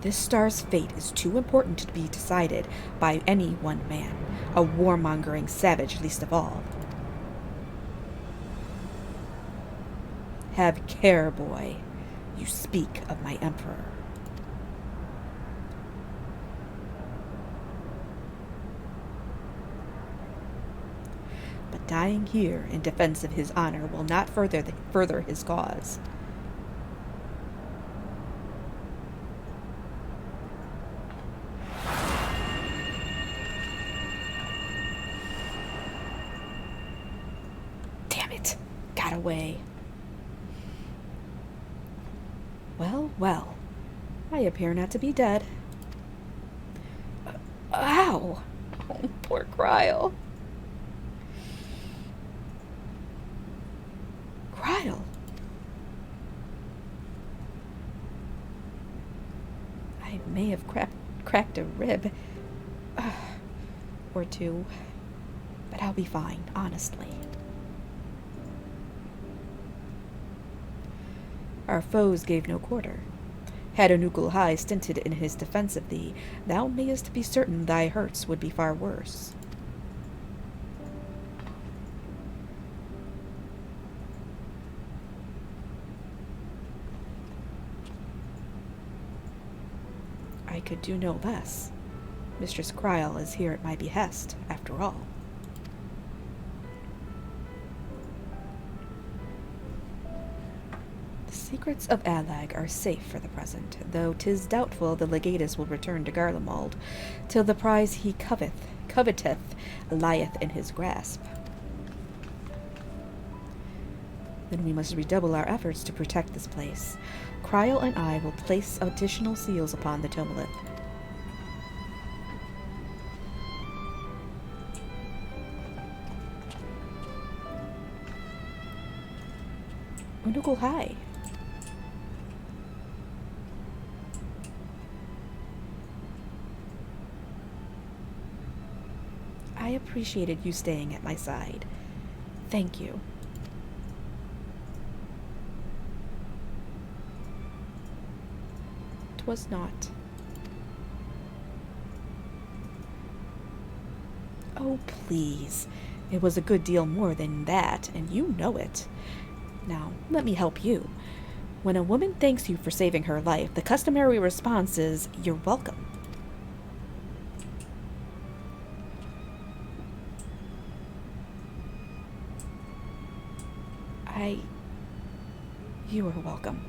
[SPEAKER 1] This star's fate is too important to be decided by any one man, a warmongering savage least of all. Have care, boy. You speak of my Emperor. Dying here in defense of his honor will not further his cause. Damn it! Got away. Well, well. I appear not to be dead. Ow! Oh, poor Cryle. Cryle. I may have cracked a rib or two, but I'll be fine, honestly. Our foes gave no quarter. Had Onukul High stinted in his defense of thee, thou mayest be certain thy hurts would be far worse. I could do no less. Mistress Cryle is here at my behest, after all. The Secrets of Alag are safe for the present, though 'tis doubtful the legatus will return to Garlemald, till the prize he coveteth lieth in his grasp. Then we must redouble our efforts to protect this place. Kryl and I will place additional seals upon the tomolith. Unukul hi. I appreciated you staying at my side. Thank you. 'Twas not. Oh, please. It was a good deal more than that, and you know it. Now, let me help you. When a woman thanks you for saving her life, the customary response is, "You're welcome." You are welcome.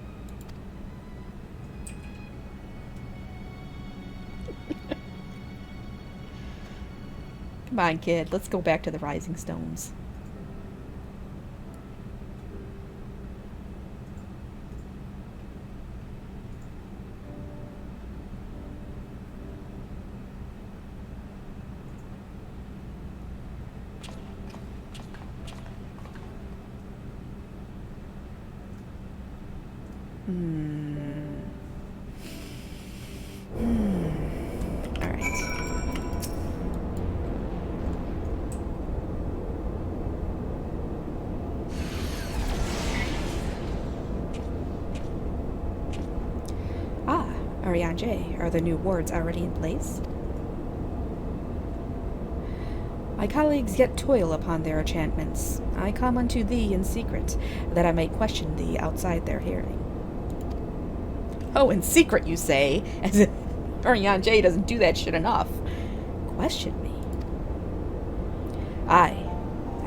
[SPEAKER 1] Come on, kid. Let's go back to the Rising Stones. All right. Ariane, are the new wards already in place? My colleagues yet toil upon their enchantments. I come unto thee in secret, that I may question thee outside their hearing. Oh, in secret, you say? As if Ariane doesn't do that shit enough. Question me. I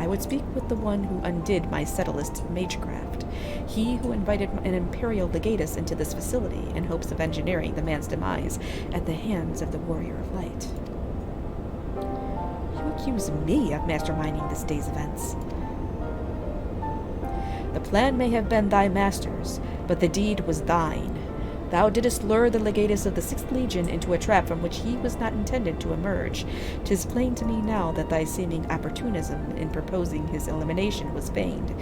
[SPEAKER 1] would speak with the one who undid my subtlest magecraft, he who invited an imperial legatus into this facility in hopes of engineering the man's demise at the hands of the warrior of light. You accuse me of masterminding this day's events. The plan may have been thy master's, but the deed was thine. Thou didst lure the legatus of the 6th Legion into a trap from which he was not intended to emerge. 'Tis plain to me now that thy seeming opportunism in proposing his elimination was feigned,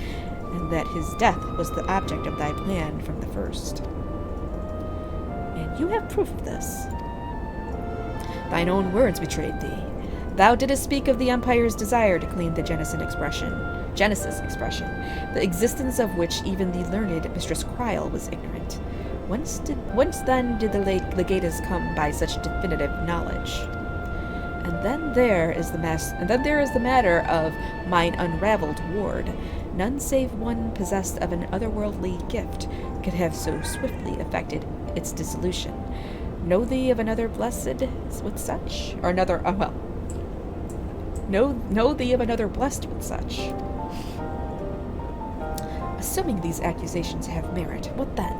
[SPEAKER 1] and that his death was the object of thy plan from the first. And you have proof of this. Thine own words betrayed thee. Thou didst speak of the Empire's desire to claim the Genesis expression, the existence of which even the learned Mistress Kryl was ignorant. Whence then did the legatus come by such definitive knowledge? And then there is the matter of mine unraveled ward. None save one possessed of an otherworldly gift could have so swiftly effected its dissolution. Know thee of another blessed with such, or another? Know thee of another blessed with such. Assuming these accusations have merit, what then?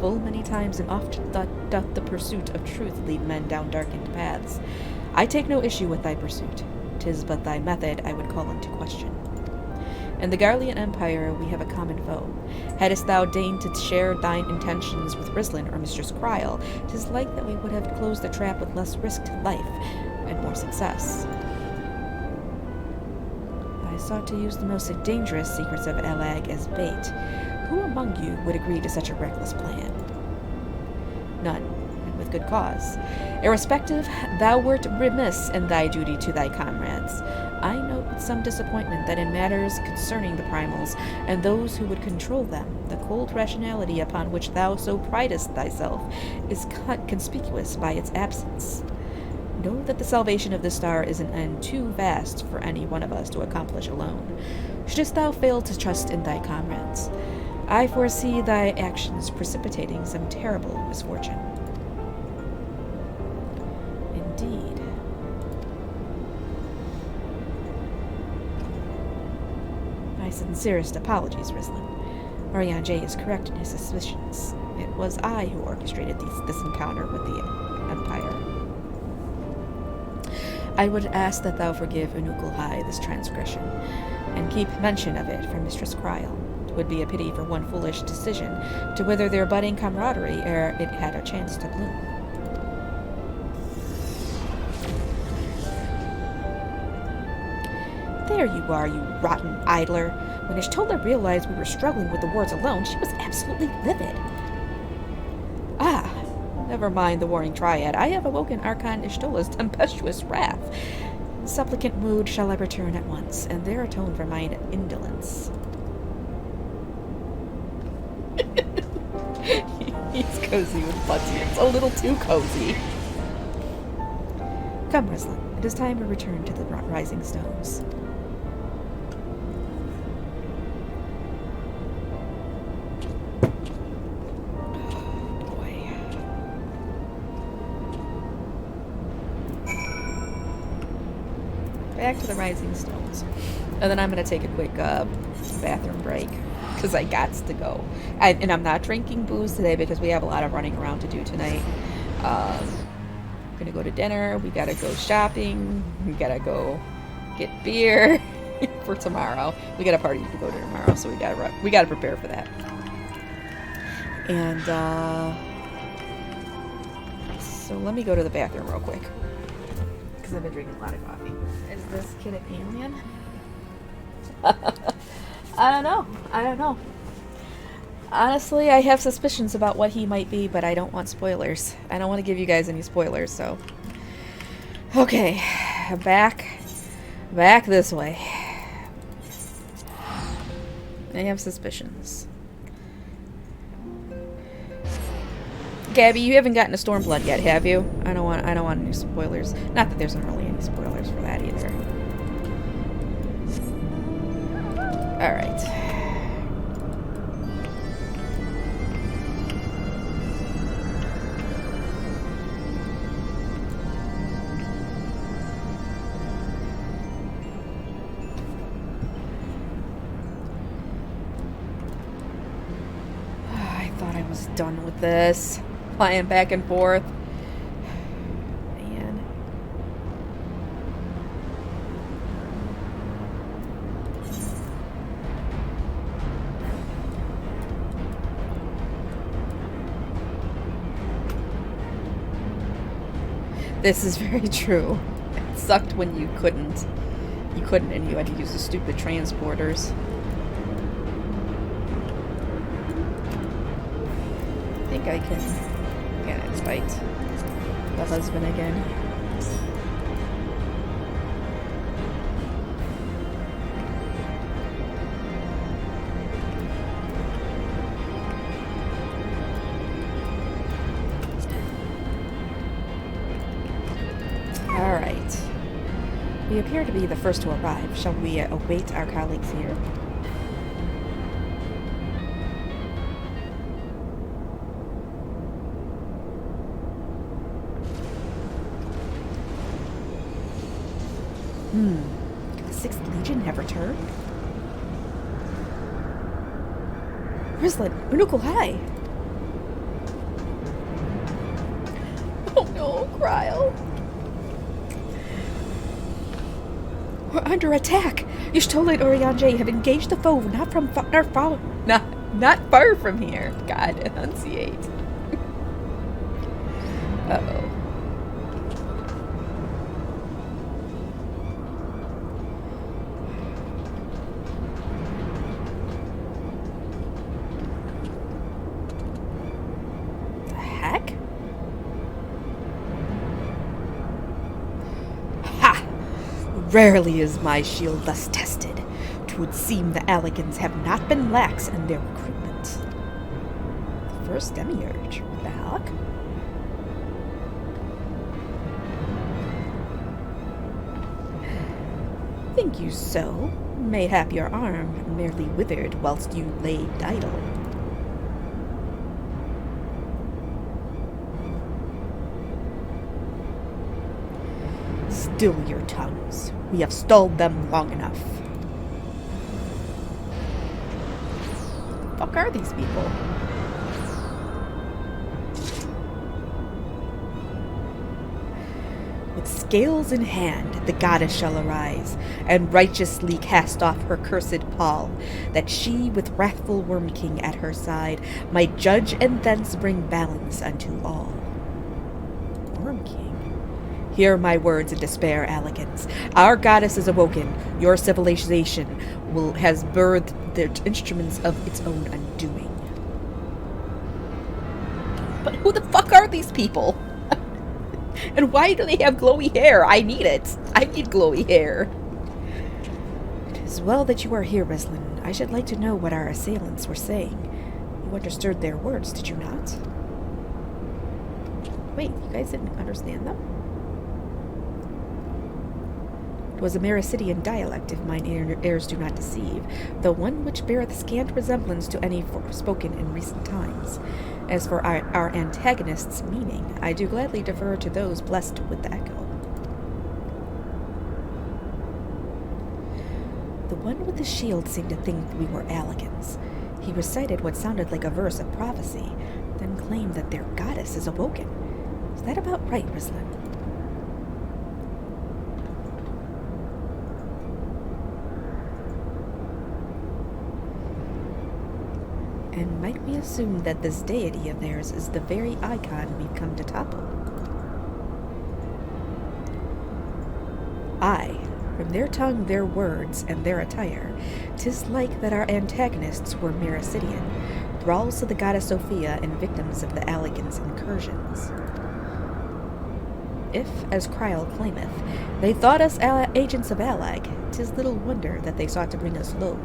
[SPEAKER 1] Full many times and oft doth the pursuit of truth lead men down darkened paths. I take no issue with thy pursuit. 'Tis but thy method I would call into question. In the Garlean Empire we have a common foe. Hadst thou deigned to share thine intentions with Rislin or Mistress Kryl, 'tis like that we would have closed the trap with less risk to life and more success. I sought to use the most dangerous secrets of Alag as bait. Who among you would agree to such a reckless plan? None, and with good cause. Irrespective, thou wert remiss in thy duty to thy comrades. I note with some disappointment that in matters concerning the primals, and those who would control them, the cold rationality upon which thou so pridest thyself is conspicuous by its absence. Know that the salvation of this star is an end too vast for any one of us to accomplish alone. Shouldst thou fail to trust in thy comrades, I foresee thy actions precipitating some terrible misfortune. Indeed. My sincerest apologies, Rislin. Orion J is correct in his suspicions. It was I who orchestrated this encounter with the Empire. I would ask that thou forgive Unukul High this transgression, and keep mention of it from Mistress Cryle. It would be a pity for one foolish decision to wither their budding camaraderie ere it had a chance to bloom. There you are, you rotten idler. When Ishtola realized we were struggling with the words alone, she was absolutely livid. Ah, never mind the Warring Triad. I have awoken Archon Ishtola's tempestuous wrath. Supplicant mood shall I return at once, and there atone for mine indolence. He's cozy with Buttians. A little too cozy. Come, Ruslan. It is time we return to the Rising Stones. Back to the Rising Stones. And then I'm going to take a quick bathroom break because I got to go. And I'm not drinking booze today because we have a lot of running around to do tonight. We're going to go to dinner. We got to go shopping. We got to go get beer for tomorrow. We got a party to go to tomorrow, so we got to prepare for that. And so let me go to the bathroom real quick because I've been drinking a lot of coffee. Is this kid an alien? I don't know. Honestly, I have suspicions about what he might be, but I don't want spoilers. I don't want to give you guys any spoilers, so. Okay, back this way. I have suspicions. Gabby, you haven't gotten to Stormblood yet, have you? I don't want any spoilers. Not that there's not really any spoilers for that either. All right. I thought I was done with this. Flying back and forth. Man. This is very true. It sucked when you couldn't. And you had to use the stupid transporters. I think I can fight the husband again. Alright. We appear to be the first to arrive. Shall we await our colleagues here? The 6th Legion have returned? Ruslan, Unukul High! Oh no, Cryle! We're under attack! Y'shtola and Orion J have engaged the foe not far from here. God, enunciate. Uh-oh. Rarely is my shield thus tested. 'Twould seem the Alligans have not been lax in their recruitment. The first demiurge back? Think you so? Mayhap your arm merely withered whilst you lay idle. Still your tongues. We have stalled them long enough. fuck are these people? With scales in hand, the goddess shall arise, and righteously cast off her cursed pall, that she, with wrathful Worm King at her side, might judge and thence bring balance unto all. Worm King? Hear my words in despair, Allegans. Our goddess is awoken. Your civilization has birthed the instruments of its own undoing. But who the fuck are these people? And why do they have glowy hair? I need it. I need glowy hair. It is well that you are here, Reslin. I should like to know what our assailants were saying. You understood their words, did you not? Wait, you guys didn't understand them? It was a Mericidian dialect, if mine ears do not deceive, though one which beareth scant resemblance to any spoken in recent times. As for our antagonists' meaning, I do gladly defer to those blessed with the echo. The one with the shield seemed to think we were Allegans. He recited what sounded like a verse of prophecy, then claimed that their goddess is awoken. Is that about right, Rislin? And might we assume that this deity of theirs is the very icon we've come to topple? Aye, from their tongue, their words, and their attire, 'tis like that our antagonists were Mericidian, thralls of the goddess Sophia and victims of the Allegans' incursions. If, as Kryl claimeth, they thought us agents of Allag, 'tis little wonder that they sought to bring us low.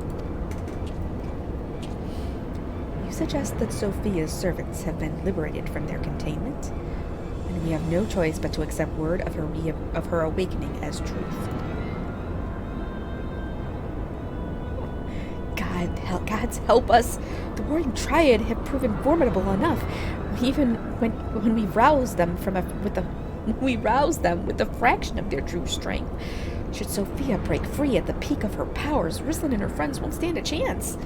[SPEAKER 1] Suggest that Sophia's servants have been liberated from their containment, and we have no choice but to accept word of her awakening as truth. Gods help us! The Warring Triad have proven formidable enough, even when we rouse them with a fraction of their true strength. Should Sophia break free at the peak of her powers, Rislin and her friends won't stand a chance.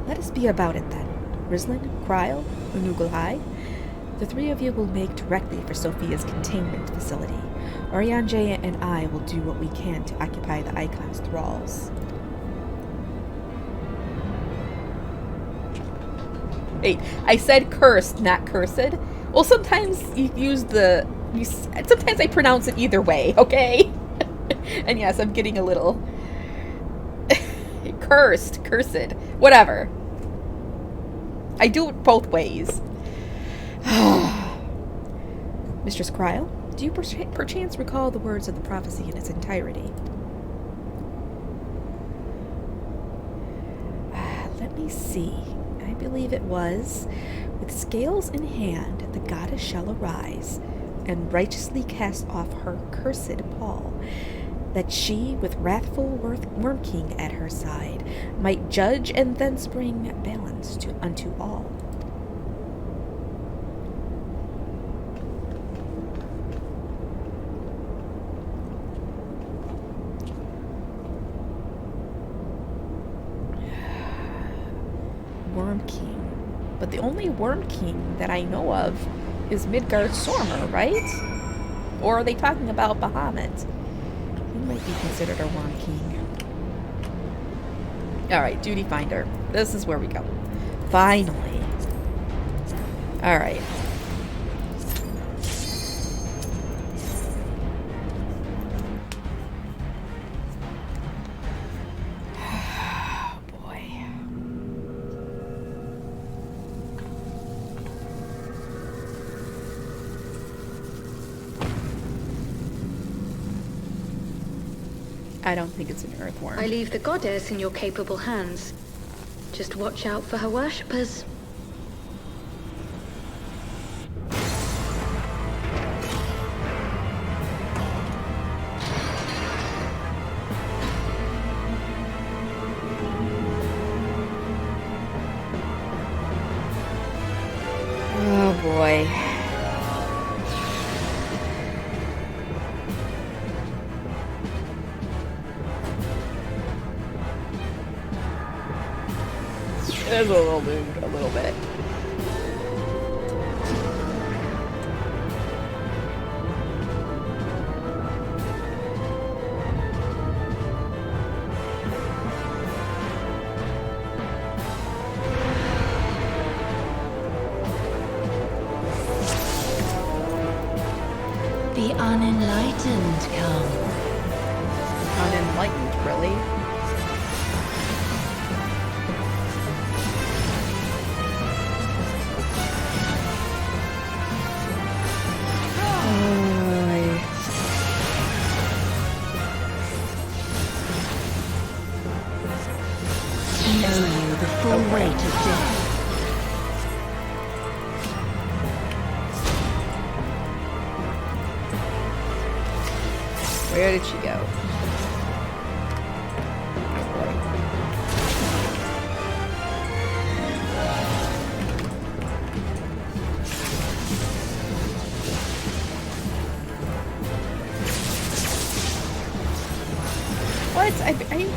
[SPEAKER 1] Let us be about it then. Rislin, Kryl, Unuglai. The three of you will make directly for Sophia's containment facility. Orianjaya and I will do what we can to occupy the Icon's thralls. Wait, I said cursed, not cursed. Well, sometimes sometimes I pronounce it either way, okay? And yes, I'm getting a little... cursed, whatever. I do it both ways. Mistress Kryl, do you perchance recall the words of the prophecy in its entirety? Let me see. I believe it was, with scales in hand, the goddess shall arise, and righteously cast off her cursed pall, that she, with wrathful Worm King at her side, might judge and thence bring balance unto all. Worm King. But the only Worm King that I know of is Midgard Sormer, right? Or are they talking about Bahamut? He might be considered a Worm King. Alright, Duty Finder. This is where we go. Finally. Alright. Oh boy. I don't think it's an earthworm.
[SPEAKER 4] I leave the goddess in your capable hands. Just watch out for her worshippers.
[SPEAKER 1] Oh boy. There's a little dude, a little bit.
[SPEAKER 6] The unenlightened come.
[SPEAKER 1] Unenlightened, really?
[SPEAKER 6] Know you the full weight of death.
[SPEAKER 1] Where did she go? What? I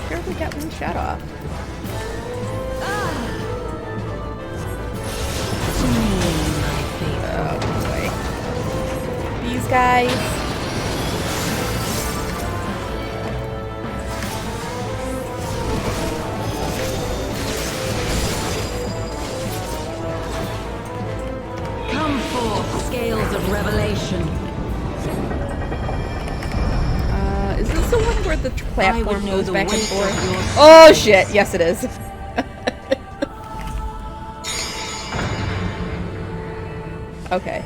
[SPEAKER 1] barely got one shot off. Oh boy. These guys.
[SPEAKER 6] Come forth, scales of revelation.
[SPEAKER 1] Is this the one where the platform
[SPEAKER 6] know
[SPEAKER 1] goes
[SPEAKER 6] the
[SPEAKER 1] back and
[SPEAKER 6] weight
[SPEAKER 1] forth?
[SPEAKER 6] of your
[SPEAKER 1] Oh shit! Yes, it is. Okay.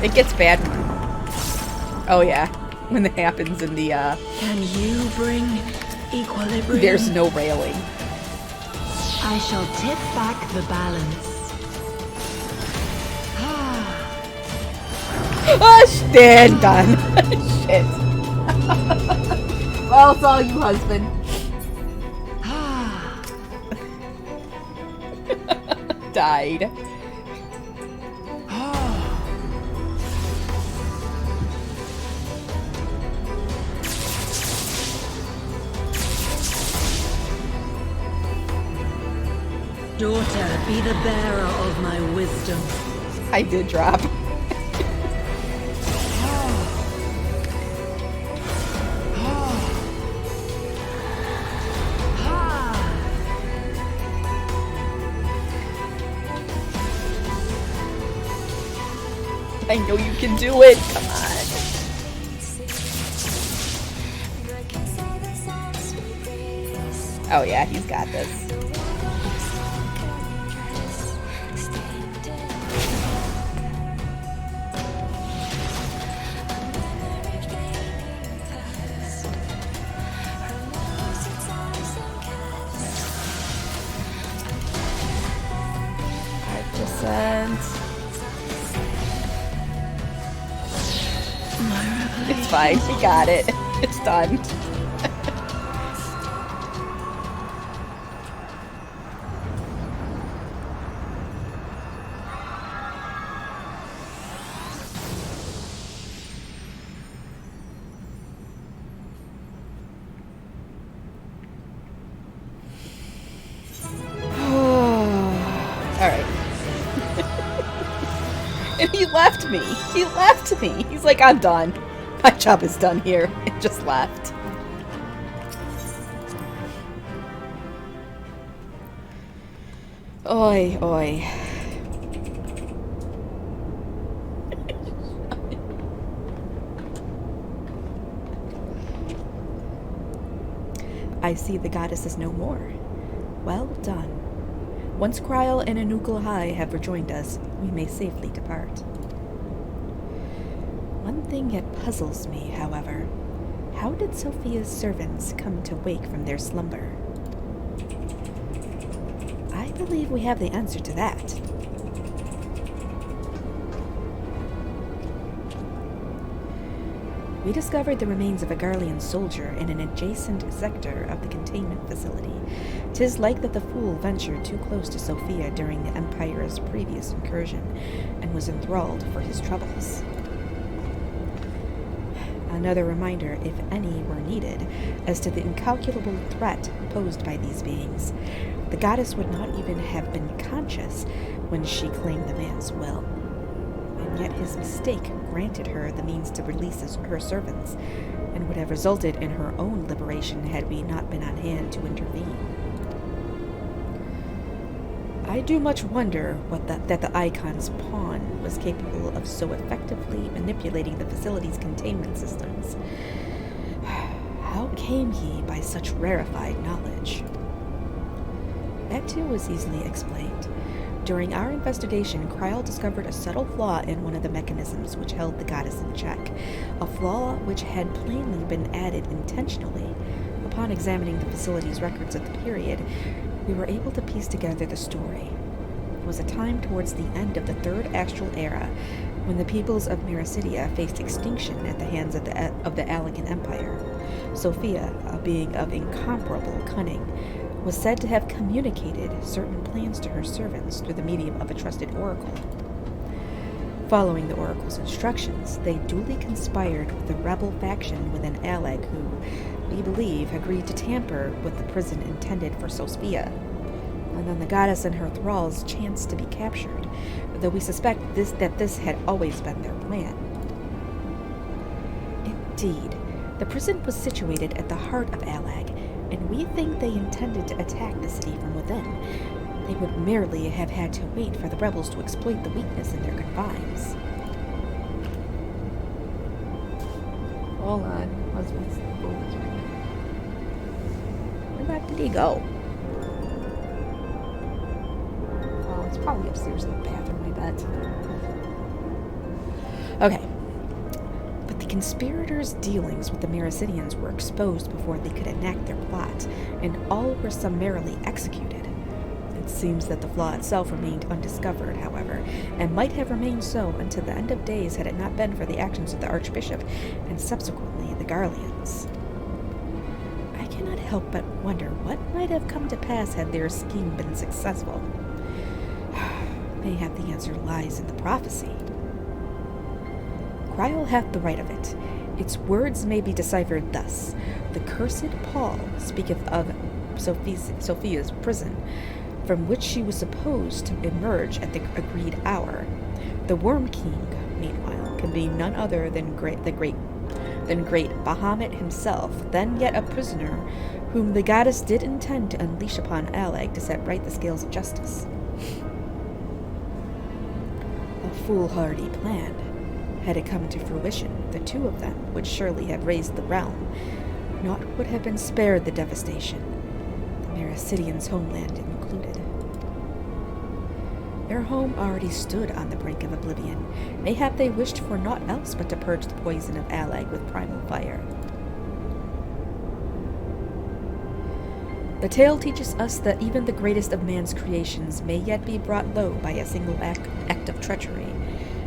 [SPEAKER 1] It gets bad. Oh yeah, when it happens in the
[SPEAKER 6] Can you bring equilibrium?
[SPEAKER 1] there's no railing.
[SPEAKER 6] I shall tip back the balance.
[SPEAKER 1] Oh shit! Done. Shit. Well, it's all you, husband. Died.
[SPEAKER 6] Daughter, be the bearer of my wisdom.
[SPEAKER 1] I did drop. I know you can do it. Come on. Oh yeah, he's got this. It's fine. She got it. It's done. Alright. And he left me. He left me. He's like, I'm done. My job is done here. It just left. Oi, oi. I see the goddess is no more. Well done. Once Kryl and Anukulahai have rejoined us, we may safely depart. One thing yet puzzles me, however. How did Sophia's servants come to wake from their slumber? I believe we have the answer to that. We discovered the remains of a Garlean soldier in an adjacent sector of the containment facility. 'Tis like that the fool ventured too close to Sophia during the Empire's previous incursion, and was enthralled for his troubles. Another reminder, if any were needed, as to the incalculable threat posed by these beings. The goddess would not even have been conscious when she claimed the man's will. And yet his mistake granted her the means to release her servants, and would have resulted in her own liberation had we not been on hand to intervene. I do much wonder that the Icon's pawn was capable of so effectively manipulating the facility's containment systems. How came he by such rarefied knowledge? That too was easily explained. During our investigation, Kryl discovered a subtle flaw in one of the mechanisms which held the goddess in check, a flaw which had plainly been added intentionally. Upon examining the facility's records of the period, we were able to piece together the story. It was a time towards the end of the Third Astral Era, when the peoples of Miracidia faced extinction at the hands of the Allagan Empire. Sophia, a being of incomparable cunning, was said to have communicated certain plans to her servants through the medium of a trusted oracle. Following the oracle's instructions, they duly conspired with the rebel faction within Allag who, we believe, agreed to tamper with the prison intended for Sophia. And then the goddess and her thralls chanced to be captured, though we suspect that this had always been their plan. Indeed, the prison was situated at the heart of Allag, and we think they intended to attack the city from within. They would merely have had to wait for the rebels to exploit the weakness in their confines. Hold on. Where did he go? Oh, it's probably upstairs in the bathroom, I bet. Okay. But the conspirators' dealings with the Miracidians were exposed before they could enact their plot, and all were summarily executed. It seems that the flaw itself remained undiscovered, however, and might have remained so until the end of days had it not been for the actions of the Archbishop and subsequently the Garleans. I cannot help but wonder what might have come to pass had their scheme been successful. Mayhap the answer lies in the prophecy. Kryl hath the right of it. Its words may be deciphered thus. The cursed Paul speaketh of Sophia's prison, from which she was supposed to emerge at the agreed hour. The Worm King, meanwhile, can be none other than great Bahamut himself, then yet a prisoner, whom the goddess did intend to unleash upon Allag to set right the scales of justice. A foolhardy plan. Had it come to fruition, the two of them would surely have raised the realm. Naught would have been spared the devastation, the Miracidians' homeland included. Their home already stood on the brink of oblivion. Mayhap they wished for naught else but to purge the poison of Allag with primal fire. The tale teaches us that even the greatest of man's creations may yet be brought low by a single act of treachery.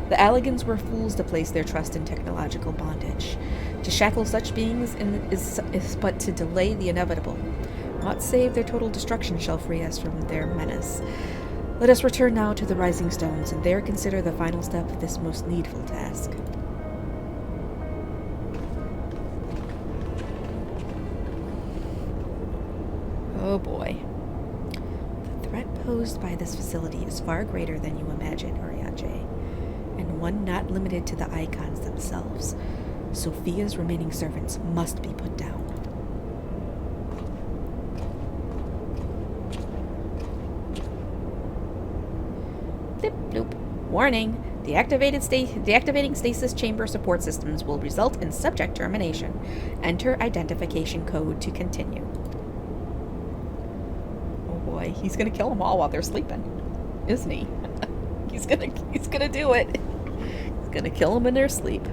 [SPEAKER 1] The Allagans were fools to place their trust in technological bondage. To shackle such beings is but to delay the inevitable. Naught save their total destruction shall free us from their menace. Let us return now to the Rising Stones, and there consider the final step of this most needful task. Oh boy. The threat posed by this facility is far greater than you imagine, Orianjay, and one not limited to the icons themselves. Sophia's remaining servants must be put down. Blip, bloop. Warning. Deactivating stasis chamber support systems will result in subject termination. Enter identification code to continue. Oh boy, he's gonna kill them all while they're sleeping, isn't he? He's gonna do it. He's gonna kill them in their sleep.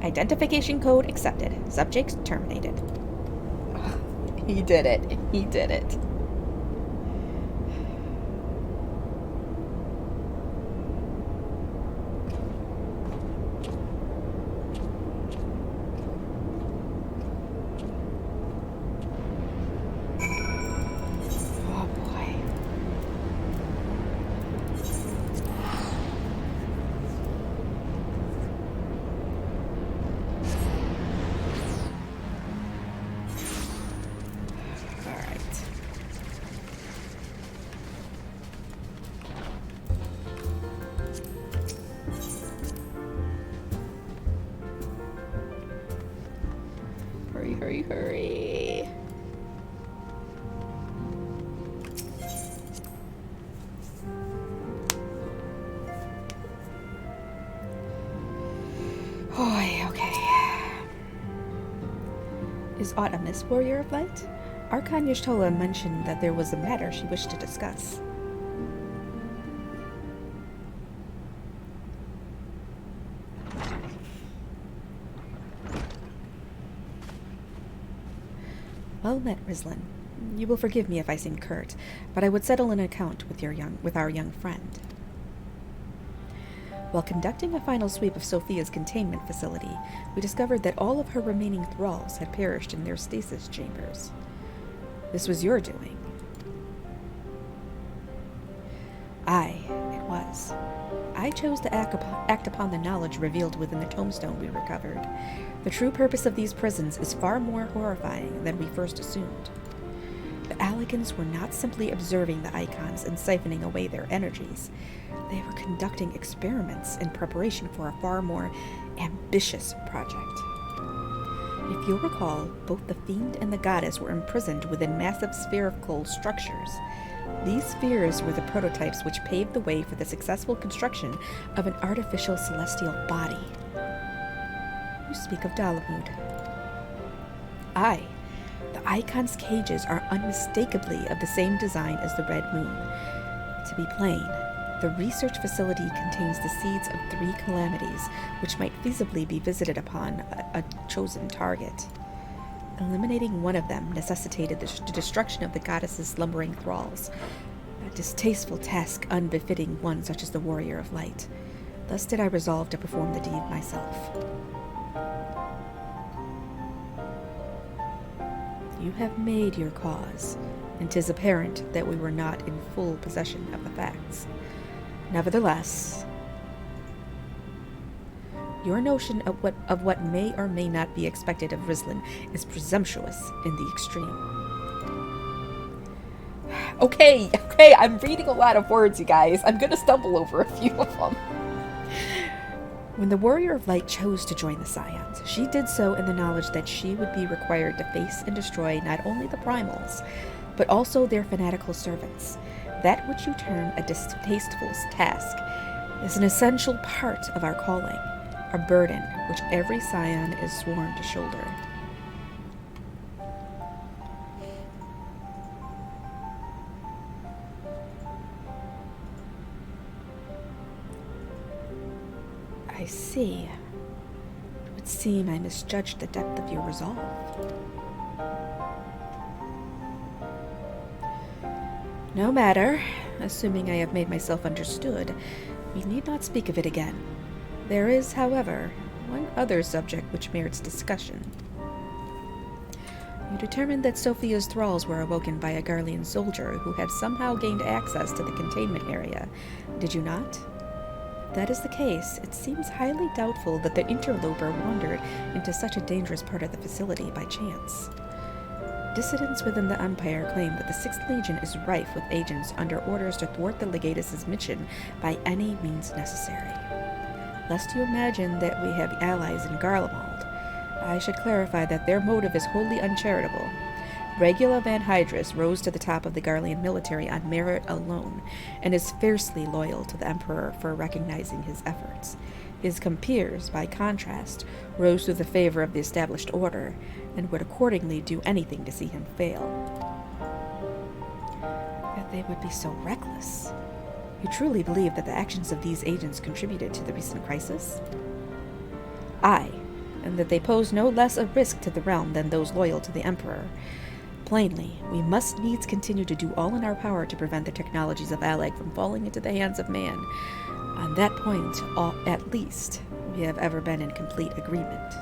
[SPEAKER 1] Identification code accepted. Subjects terminated. He did it. He did it. hurry, hurry. Oh, okay. Is aught amiss, Warrior of Light? Archon Y'shtola mentioned that there was a matter she wished to discuss. Well met, Rizlin. You will forgive me if I seem curt, but I would settle an account with our young friend. While conducting a final sweep of Sophia's containment facility, we discovered that all of her remaining thralls had perished in their stasis chambers. This was your doing. Aye, it was. I chose to act upon the knowledge revealed within the tombstone we recovered. The true purpose of these prisons is far more horrifying than we first assumed. The Allegans were not simply observing the icons and siphoning away their energies. They were conducting experiments in preparation for a far more ambitious project. If you'll recall, both the Fiend and the Goddess were imprisoned within massive spherical structures. These spheres were the prototypes which paved the way for the successful construction of an artificial celestial body. You speak of Dalamud. Aye, the icons' cages are unmistakably of the same design as the Red Moon. To be plain, the research facility contains the seeds of 3 calamities which might feasibly be visited upon a chosen target. Eliminating one of them necessitated the destruction of the goddess's slumbering thralls, a distasteful task unbefitting one such as the Warrior of Light. Thus did I resolve to perform the deed myself. You have made your cause, and 'tis apparent that we were not in full possession of the facts. Nevertheless, your notion of what may or may not be expected of Rizlin is presumptuous in the extreme. Okay, I'm reading a lot of words, you guys. I'm gonna stumble over a few of them. When the Warrior of Light chose to join the Scions, she did so in the knowledge that she would be required to face and destroy not only the primals, but also their fanatical servants. That which you term a distasteful task is an essential part of our calling, a burden which every Scion is sworn to shoulder. I see. It would seem I misjudged the depth of your resolve. No matter. Assuming I have made myself understood, we need not speak of it again. There is, however, one other subject which merits discussion. You determined that Sophia's thralls were awoken by a Garlean soldier who had somehow gained access to the containment area, did you not? If that is the case, it seems highly doubtful that the interloper wandered into such a dangerous part of the facility by chance. Dissidents within the Empire claim that the 6th Legion is rife with agents under orders to thwart the Legatus' mission by any means necessary. Lest you imagine that we have allies in Garlemald, I should clarify that their motive is wholly uncharitable. Regula van Hydrus rose to the top of the Garlean military on merit alone, and is fiercely loyal to the Emperor for recognizing his efforts. His compeers, by contrast, rose to the favor of the established order, and would accordingly do anything to see him fail. Yet they would be so reckless. You truly believe that the actions of these agents contributed to the recent crisis? Aye, and that they pose no less a risk to the realm than those loyal to the Emperor. Plainly, we must needs continue to do all in our power to prevent the technologies of Alleg from falling into the hands of man. On that point, at least, we have ever been in complete agreement.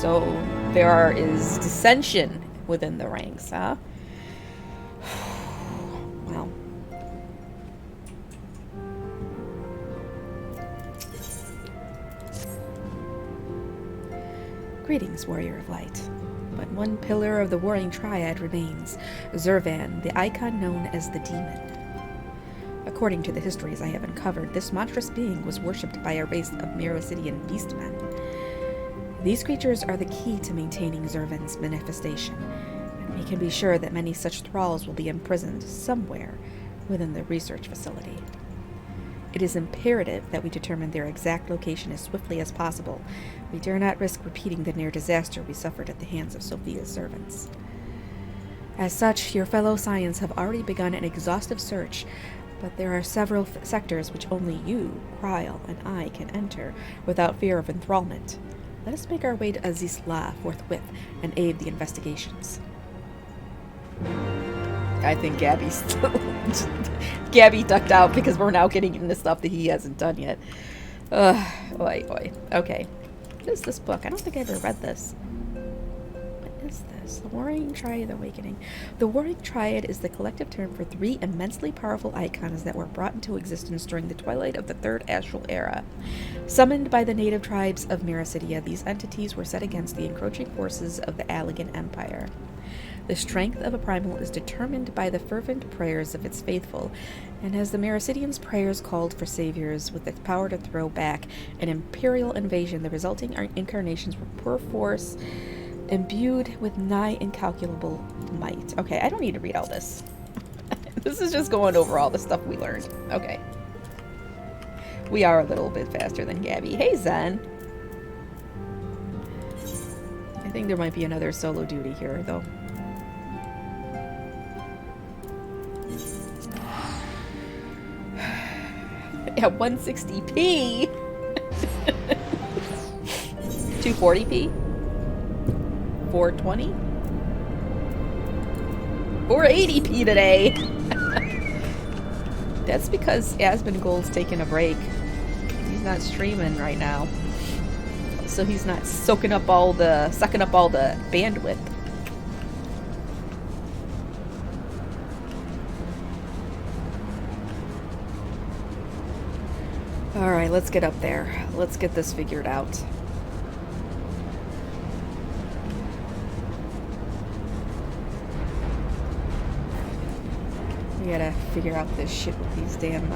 [SPEAKER 1] So there is dissension within the ranks, huh? Well. Greetings, Warrior of Light. But one pillar of the Warring Triad remains, Zurvan, the icon known as the Demon. According to the histories I have uncovered, this monstrous being was worshipped by a race of Mirasidian beastmen. These creatures are the key to maintaining Zurvan's manifestation, and we can be sure that many such thralls will be imprisoned somewhere within the research facility. It is imperative that we determine their exact location as swiftly as possible. We dare not risk repeating the near disaster we suffered at the hands of Sophia's servants. As such, your fellow Scions have already begun an exhaustive search, but there are several sectors which only you, Kryl, and I can enter without fear of enthrallment. Let us make our way to Azizla forthwith and aid the investigations. I think Gabby's Gabby ducked out because we're now getting into stuff that he hasn't done yet. Oi. Okay. What is this book? I don't think I ever read this. What is this? The Warring Triad Awakening. The Warring Triad is the collective term for 3 immensely powerful icons that were brought into existence during the twilight of the Third Astral Era. Summoned by the native tribes of Mirasidia, these entities were set against the encroaching forces of the Allagan Empire. The strength of a primal is determined by the fervent prayers of its faithful, and as the Mirasidians' prayers called for saviors with the power to throw back an imperial invasion, the resulting incarnations were perforce imbued with nigh incalculable might. Okay, I don't need to read all this. This is just going over all the stuff we learned. Okay. We are a little bit faster than Gabby. Hey, Zen! I think there might be another solo duty here, though. At 160p. 240p. 420. 480p today. That's because Asmongold's taking a break. He's not streaming right now, so he's not sucking up all the bandwidth. Alright, let's get up there. Let's get this figured out. We gotta figure out this shit with these damn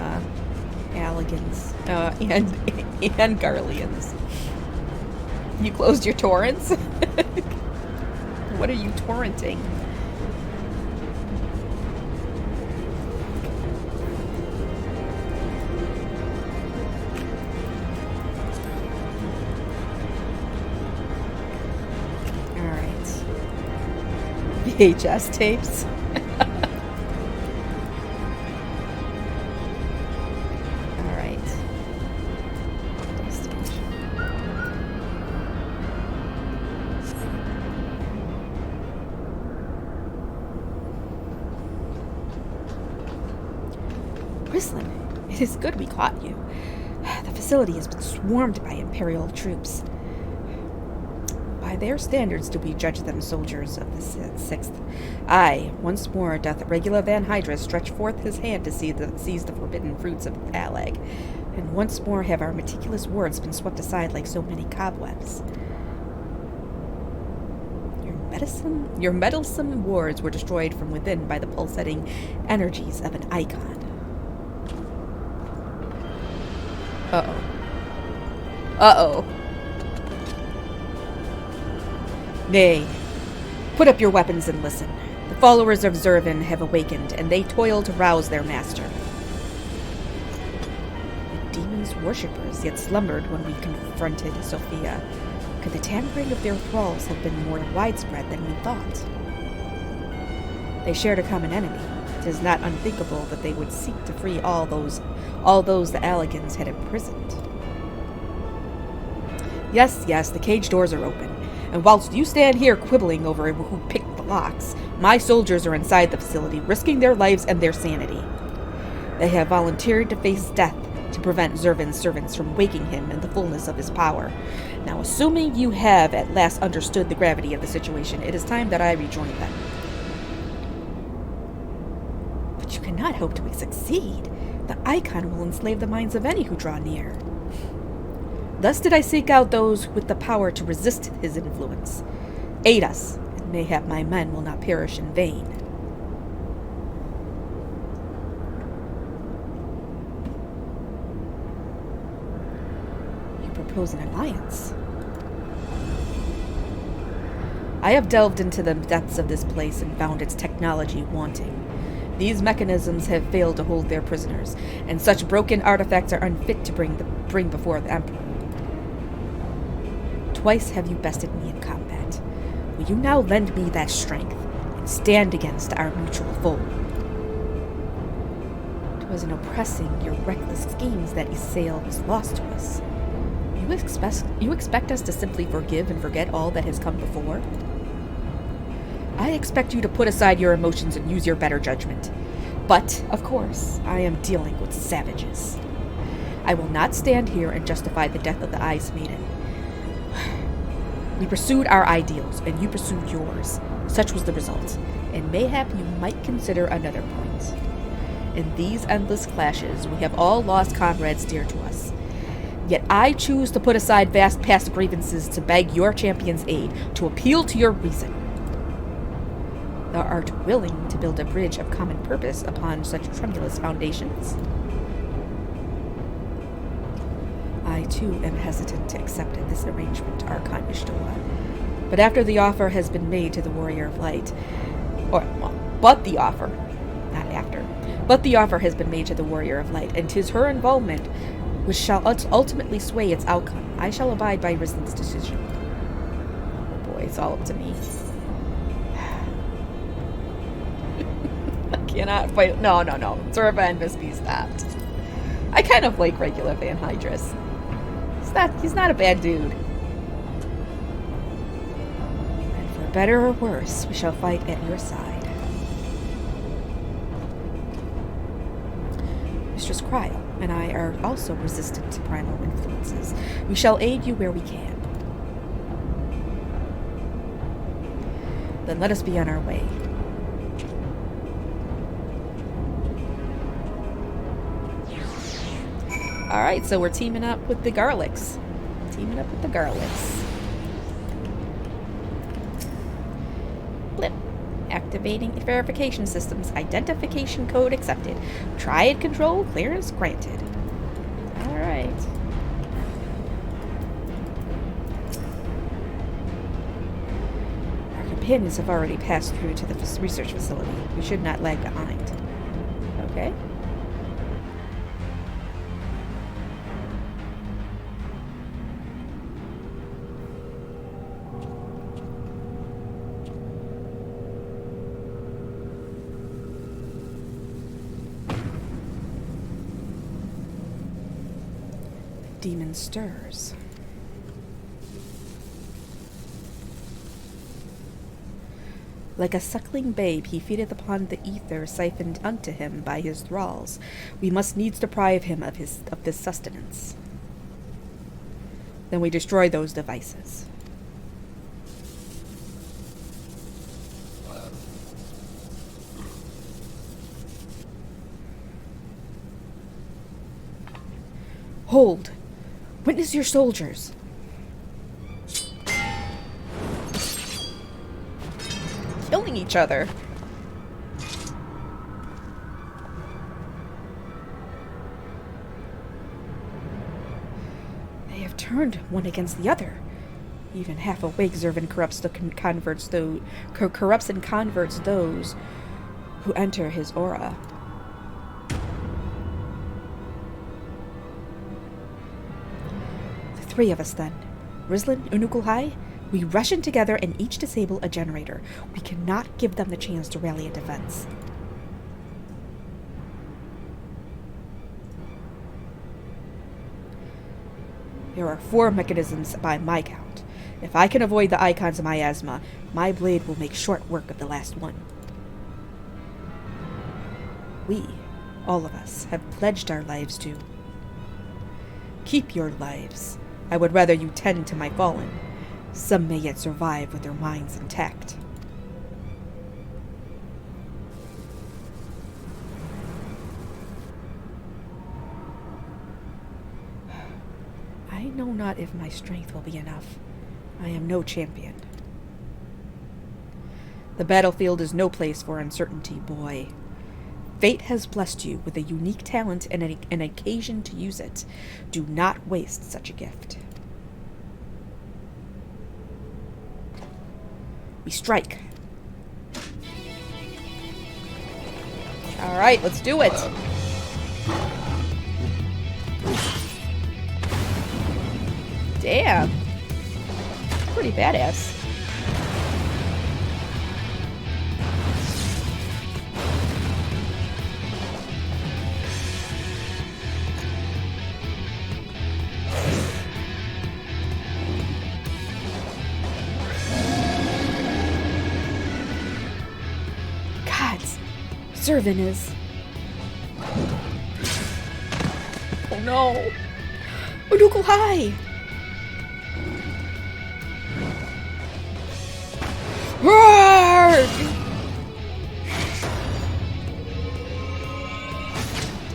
[SPEAKER 1] Alligans. And Garleans. You closed your torrents? What are you torrenting? VHS tapes. Alright. Grislin, it is good we caught you. The facility has been swarmed by Imperial troops. By their standards do we judge them soldiers of the 6th. Aye, once more doth Regula van Hydrus stretch forth his hand to seize the forbidden fruits of Allag, and once more have our meticulous wards been swept aside like so many cobwebs. Your meddlesome wards were destroyed from within by the pulsating energies of an icon. Uh-oh. Uh-oh. Nay, put up your weapons and listen. The followers of Zurvan have awakened, and they toil to rouse their master. The demon's worshippers yet slumbered when we confronted Sophia. Could the tampering of their thralls have been more widespread than we thought? They shared a common enemy. It is not unthinkable that they would seek to free all those the Allagans had imprisoned. Yes, the cage doors are open. And whilst you stand here quibbling over who picked the locks, my soldiers are inside the facility, risking their lives and their sanity. They have volunteered to face death to prevent Zurvan's servants from waking him in the fullness of his power. Now, assuming you have at last understood the gravity of the situation, it is time that I rejoin them. But you cannot hope to succeed. The icon will enslave the minds of any who draw near. Thus did I seek out those with the power to resist his influence. Aid us, Mayhap my men will not perish in vain. You propose an alliance? I have delved into the depths of this place and found its technology wanting. These mechanisms have failed to hold their prisoners, and such broken artifacts are unfit to bring before the Emperor. Twice have you bested me in combat. Will you now lend me that strength and stand against our mutual foe? 'Twas in oppressing your reckless schemes that Isael was lost to us. You expect us to simply forgive and forget all that has come before? I expect you to put aside your emotions and use your better judgment. But, of course, I am dealing with savages. I will not stand here and justify the death of the Ice Maiden. We pursued our ideals, and you pursued yours. Such was the result, and mayhap you might consider another point. In these endless clashes, we have all lost comrades dear to us. Yet I choose to put aside vast past grievances to beg your champion's aid, to appeal to your reason. Thou art willing to build a bridge of common purpose upon such tremulous foundations? I, too, am hesitant to accept this arrangement, Archon Ishtola. But after the offer has been made to the Warrior of Light, but the offer has been made to the Warrior of Light, and 'tis her involvement which shall ultimately sway its outcome. I shall abide by Rislin's decision. Oh boy, it's all up to me. I cannot fight. No. Zorba and Miss B stopped. I kind of like Regula van Hydrus. He's not a bad dude. And for better or worse, we shall fight at your side. Mistress Cryle and I are also resistant to primal influences. We shall aid you where we can. Then let us be on our way. Alright, so we're teaming up with the Garlics. Blip. Activating verification systems. Identification code accepted. Triad control clearance granted. Alright. Our companions have already passed through to the research facility. We should not lag behind. Okay. Demon stirs. Like a suckling babe, he feedeth upon the ether siphoned unto him by his thralls. We must needs deprive him of this sustenance. Then we destroy those devices. Hold! Witness your soldiers! Killing each other. They have turned one against the other. Even half awake, Zervin corrupts and converts those who enter his aura. The three of us, then. Rislin, Unukulhai, we rush in together and each disable a generator. We cannot give them the chance to rally a defense. There are 4 mechanisms by my count. If I can avoid the icons of miasma, my blade will make short work of the last one. We, all of us, have pledged our lives to. Keep your lives. I would rather you tend to my fallen. Some may yet survive with their minds intact. I know not if my strength will be enough. I am no champion. The battlefield is no place for uncertainty, boy. Fate has blessed you with a unique talent and an occasion to use it. Do not waste such a gift. We strike. Alright, let's do it. Damn. Pretty badass. Servin is. Oh no! Unuku high! Roar!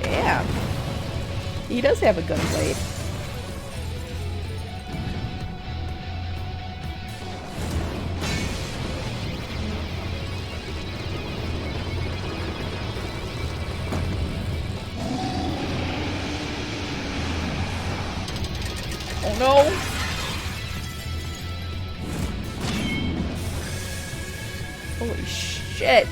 [SPEAKER 1] Damn. He does have a gunblade. Oh no! Holy shit!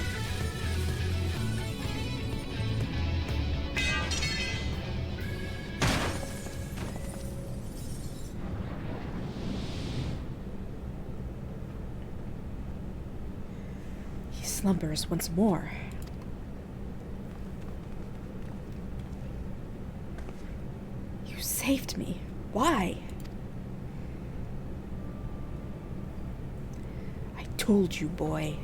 [SPEAKER 1] He slumbers once more. You saved me. Why? I told you, boy.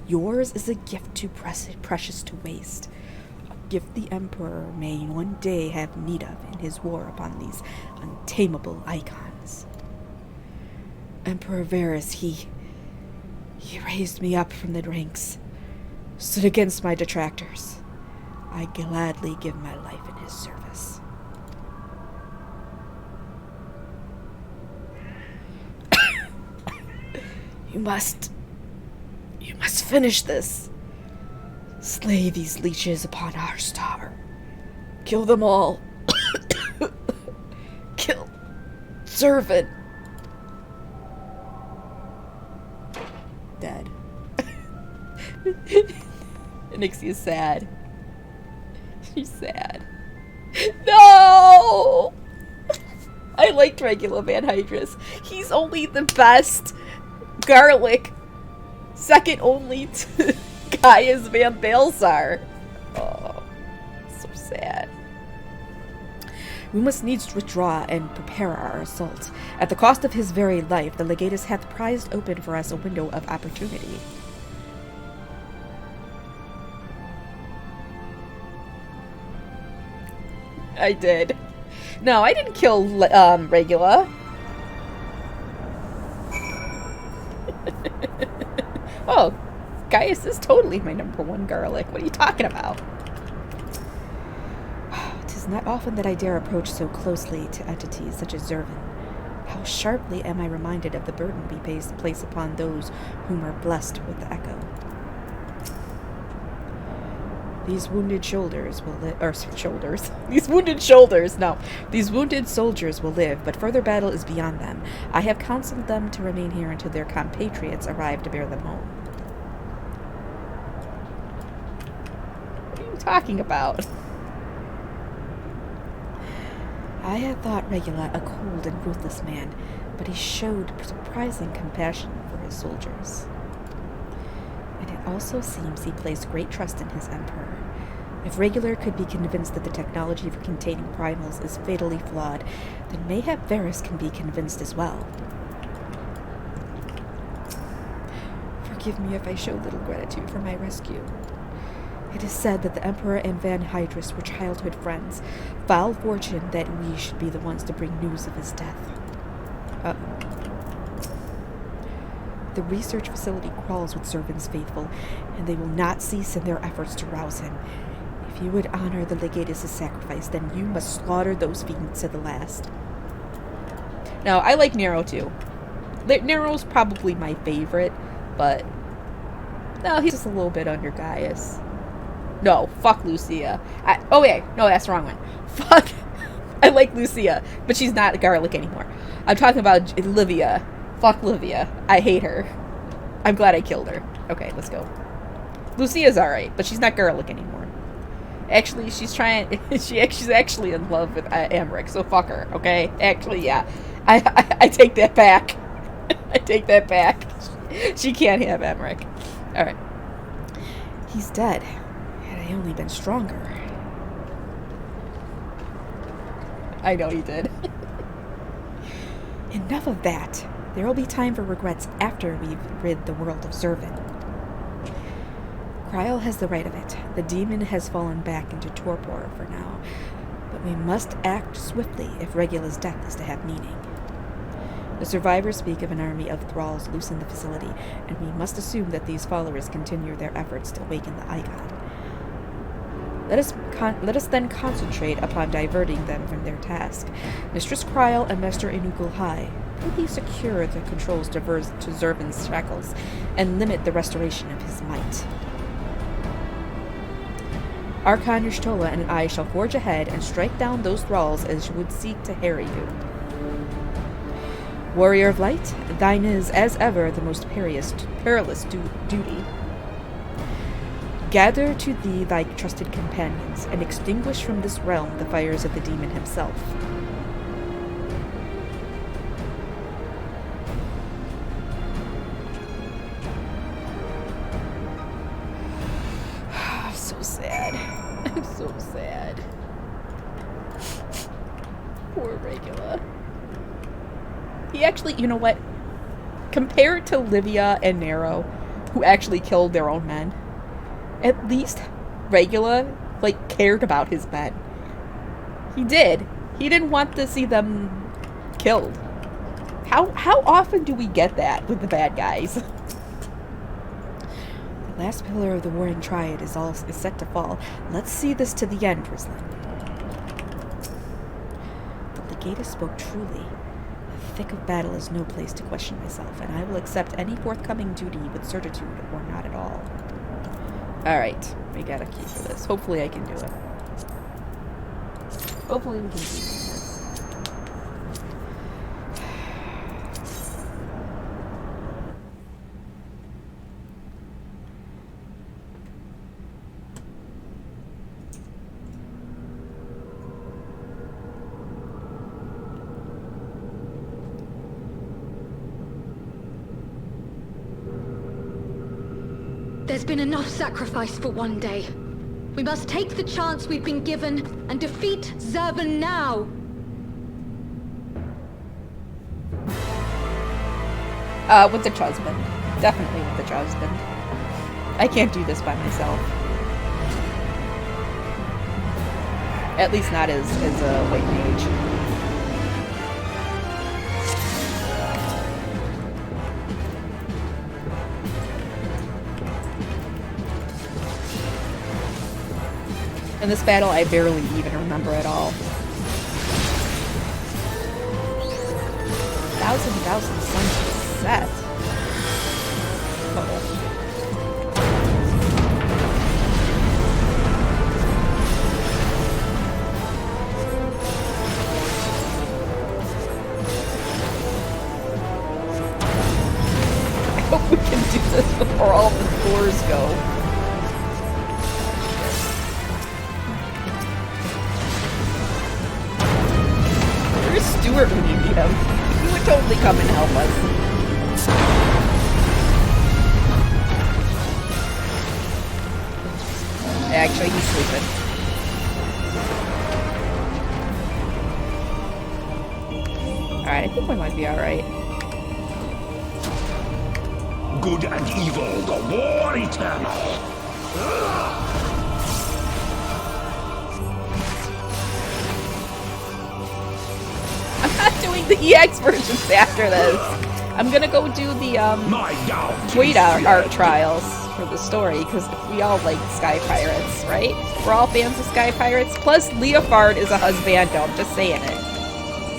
[SPEAKER 1] Yours is a gift too precious to waste. A gift the Emperor may one day have need of in his war upon these untamable icons. Emperor Varus, he raised me up from the ranks, stood against my detractors. I gladly give my life in his service. You must finish this. Slay these leeches upon our star. Kill them all. Kill Servin. Dead. Nixie is sad. She's sad. No! I liked Regula van Hydrus. He's only the best garlic. Second only to Gaius van Balzar. Oh, so sad. We must needs withdraw and prepare our assault. At the cost of his very life, the legatus hath prized open for us a window of opportunity. I did. No, I didn't kill Regula. Oh, Gaius is totally my #1 garlic. What are you talking about? Tis not often that I dare approach so closely to entities such as Zervin. How sharply am I reminded of the burden we place upon those whom are blessed with the echo. These wounded shoulders will live, These wounded shoulders, no. These wounded soldiers will live, but further battle is beyond them. I have counseled them to remain here until their compatriots arrive to bear them home. What are you talking about? I had thought Regula a cold and ruthless man, but he showed surprising compassion for his soldiers. And it also seems he placed great trust in his emperor. If Regula could be convinced that the technology for containing primals is fatally flawed, then mayhap Varus can be convinced as well. Forgive me if I show little gratitude for my rescue. It is said that the Emperor and Van Hydrus were childhood friends. Foul fortune that we should be the ones to bring news of his death. The research facility crawls with Servant's faithful, and they will not cease in their efforts to rouse him. If you would honor the legatus' sacrifice, then you must slaughter those fiends to the last. No, I like Nero too. Nero's probably my favorite, but No, he's just a little bit under Gaius. No, fuck Lucia. Okay, no, that's the wrong one. Fuck. I like Lucia, but she's not a garlic anymore. I'm talking about Livia. Fuck Livia. I hate her. I'm glad I killed her. Okay, let's go. Lucia's alright, but she's not garlic anymore. Actually, she's trying... she's actually in love with Amric, so fuck her, okay? Actually, yeah. I take that back. I take that back. She can't have Amric. Alright. He's dead. Had I only been stronger. I know he did. Enough of that. There will be time for regrets after we've rid the world of Zervin. Cryle has the right of it. The demon has fallen back into torpor for now. But we must act swiftly if Regula's death is to have meaning. The survivors speak of an army of thralls loose in the facility, and we must assume that these followers continue their efforts to awaken the Icon. Let us then concentrate upon diverting them from their task. Mistress Cryle and Master Enukul High, quickly secure the controls to Zervin's shackles, and limit the restoration of his might. Archon Y'shtola and I shall forge ahead and strike down those thralls as would seek to harry you. Warrior of Light, thine is, as ever, the most perilous duty. Gather to thee thy trusted companions, and extinguish from this realm the fires of the demon himself. I'm so sad. I'm so sad. Poor Regula. He actually, you know what? Compared to Livia and Nero, who actually killed their own men, at least Regula, cared about his men. He did. He didn't want to see them killed. How often do we get that with the bad guys? The last pillar of the Warring Triad is set to fall. Let's see this to the end, Rislin. The Legata spoke truly. The thick of battle is no place to question myself, and I will accept any forthcoming duty with certitude or not at all. Alright, we got a key for this. Hopefully I can do it. Hopefully we can do this.
[SPEAKER 4] There's been enough sacrifice for one day. We must take the chance we've been given and defeat Zervan now.
[SPEAKER 1] With the husband. Definitely with the husband. I can't do this by myself. At least not as a white mage. In this battle, I barely even remember it all. Thousand suns to set. Uh-oh. I hope we can do this before all the floors go. Stuart when you need him. He would totally come and help us. Actually, he's sleeping. Alright, I think we might be alright.
[SPEAKER 5] Good and evil, the war eternal.
[SPEAKER 1] Doing the EX versions after this. I'm gonna go do the Wait art trials for the story, because we all like Sky Pirates, right? We're all fans of Sky Pirates. Plus, Leofard is a husbando. I'm just saying it.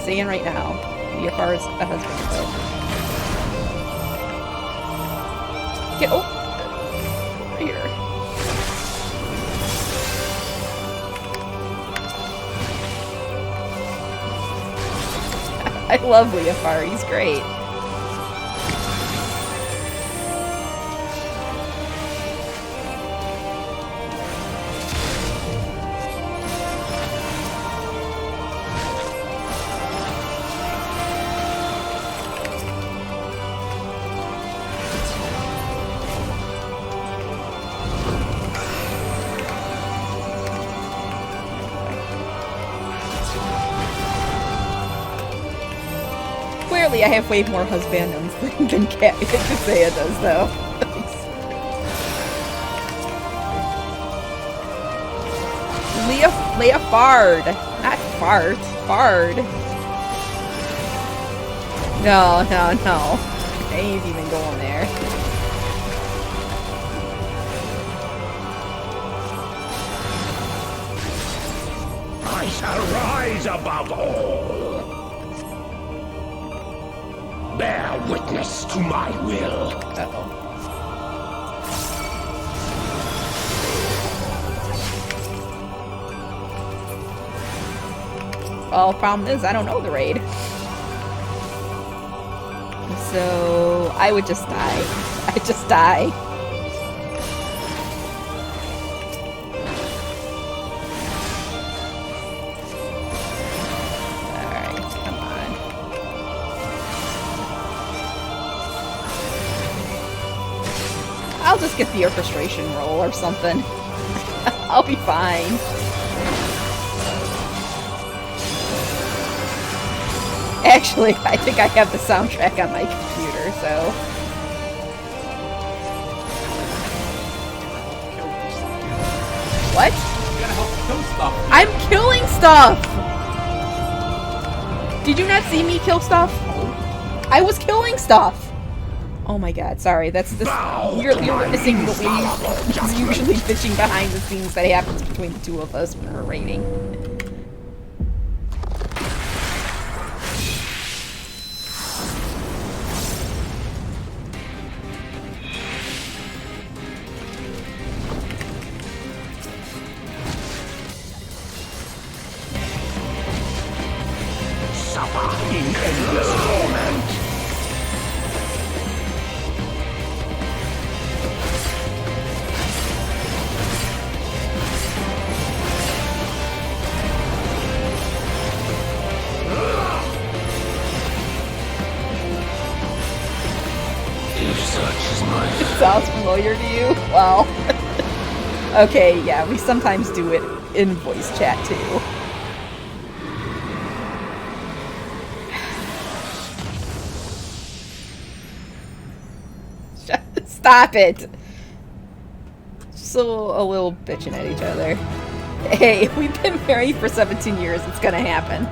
[SPEAKER 1] Saying right now. Leofard's a husbando. I love Leofar. He's great. Clearly, I have way more husbandums than Kasaya does, though. Leofard, not fart. Fard. No. I ain't even going there.
[SPEAKER 5] I shall rise above all. Bear witness to my will.
[SPEAKER 1] Uh-oh. Well, problem is, I don't know the raid. So, I would just die. I'd just die. Alright, come on. I'll just get the orchestration roll or something. I'll be fine. Actually, I think I have the soundtrack on my computer, so... What?
[SPEAKER 2] You gotta help kill stuff.
[SPEAKER 1] I'm killing stuff! Did you not see me kill stuff? I was killing stuff! Oh my god, sorry, that's this. You're witnessing what we usually bitching behind the scenes that happens between the two of us when we're raiding.
[SPEAKER 5] Suffer in endless torment. If such is my
[SPEAKER 1] It sounds familiar to you? Well, okay, yeah, we sometimes do it in voice chat too. Stop it! So a little bitching at each other. Hey, we've been married for 17 years, it's gonna happen.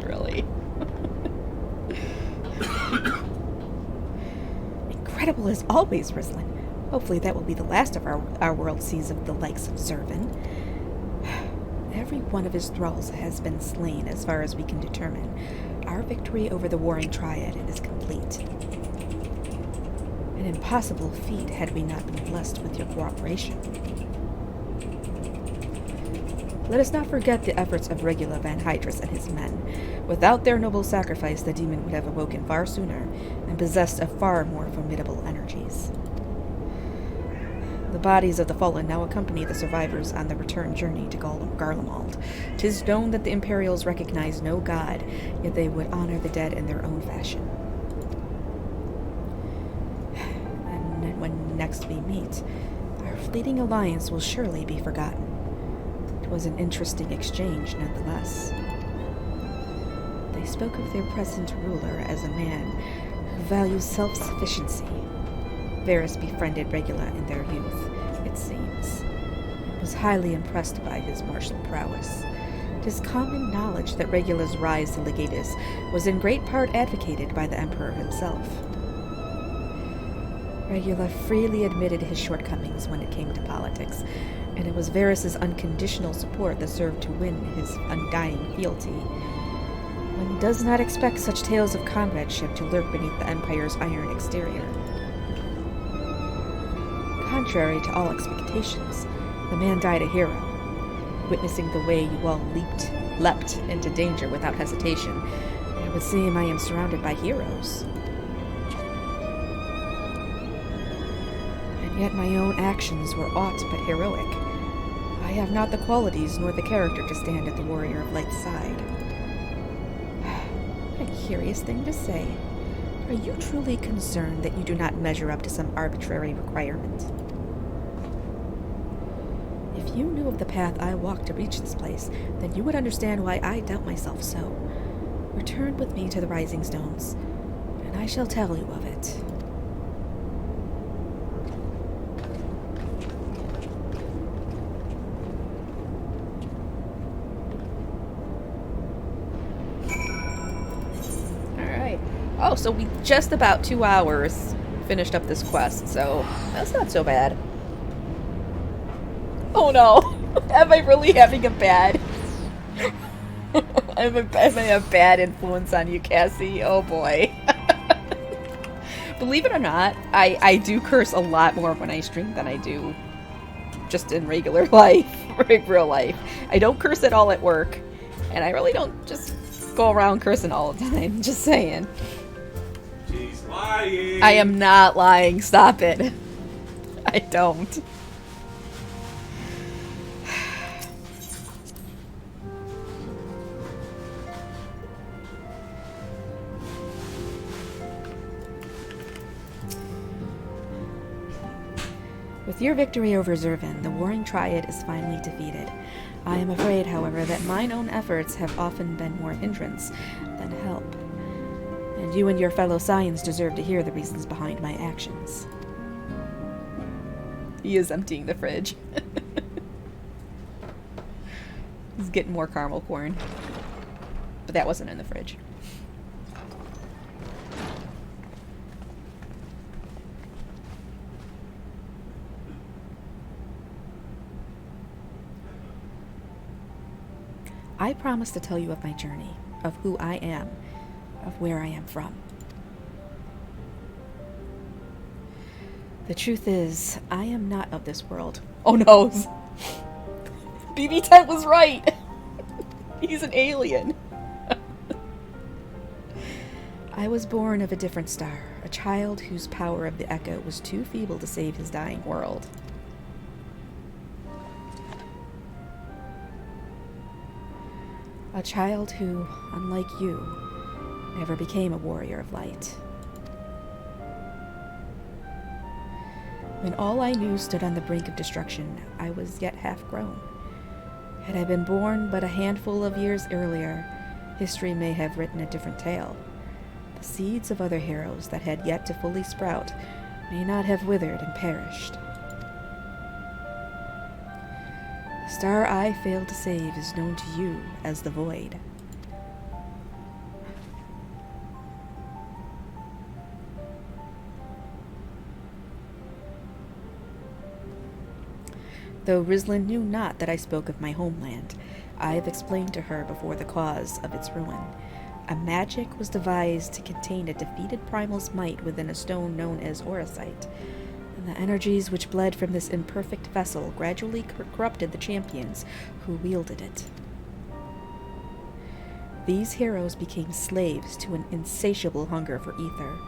[SPEAKER 1] Really? Incredible as always, Rislin. Hopefully that will be the last of our world sees of the likes of Zervin. Every one of his thralls has been slain as far as we can determine. Our victory over the Warring Triad is complete. An impossible feat had we not been blessed with your cooperation. Let us not forget the efforts of Regula van Hydrus and his men. Without their noble sacrifice, the demon would have awoken far sooner and possessed of far more formidable energies. The bodies of the fallen now accompany the survivors on the return journey to Garlemald. 'Tis known that the Imperials recognize no god, yet they would honor the dead in their own fashion. And when next we meet, our fleeting alliance will surely be forgotten. It was an interesting exchange, nonetheless. They spoke of their present ruler as a man who values self-sufficiency. Varys befriended Regula in their youth, it seems, and was highly impressed by his martial prowess. It is common knowledge that Regula's rise to Legatus was in great part advocated by the Emperor himself. Regula freely admitted his shortcomings when it came to politics, and it was Varys' unconditional support that served to win his undying fealty. One does not expect such tales of comradeship to lurk beneath the Empire's iron exterior. contrary to all expectations, the man died a hero. Witnessing the way you all leapt into danger without hesitation, it would seem I am surrounded by heroes. And yet my own actions were aught but heroic. I have not the qualities nor the character to stand at the Warrior of Light's side. What a curious thing to say. Are you truly concerned that you do not measure up to some arbitrary requirement? If you knew of the path I walked to reach this place, then you would understand why I doubt myself so. Return with me to the Rising Stones, and I shall tell you of it. Alright. Oh, so we just about 2 hours finished up this quest, so that's not so bad. Oh no! Am I really having a bad... am I a bad influence on you, Cassie? Oh boy. Believe it or not, I do curse a lot more when I stream than I do just in regular life, real life. I don't curse at all at work, and I really don't just go around cursing all the time, just saying.
[SPEAKER 2] She's lying.
[SPEAKER 1] I am not lying, stop it. I don't. With your victory over Zervin, the Warring Triad is finally defeated. I am afraid, however, that mine own efforts have often been more hindrance than help. And you and your fellow Scions deserve to hear the reasons behind my actions. He is emptying the fridge. He's getting more caramel corn. But that wasn't in the fridge. I promise to tell you of my journey, of who I am, of where I am from. The truth is, I am not of this world. Oh no! BB10 was right! He's an alien. I was born of a different star, a child whose power of the echo was too feeble to save his dying world. A child who, unlike you, never became a warrior of light. When all I knew stood on the brink of destruction, I was yet half-grown. Had I been born but a handful of years earlier, history may have written a different tale. The seeds of other heroes that had yet to fully sprout may not have withered and perished. The star I failed to save is known to you as the Void. Though Rizlin knew not that I spoke of my homeland, I have explained to her before the cause of its ruin. A magic was devised to contain a defeated primal's might within a stone known as Orosite. The energies which bled from this imperfect vessel gradually corrupted the champions who wielded it. These heroes became slaves to an insatiable hunger for ether,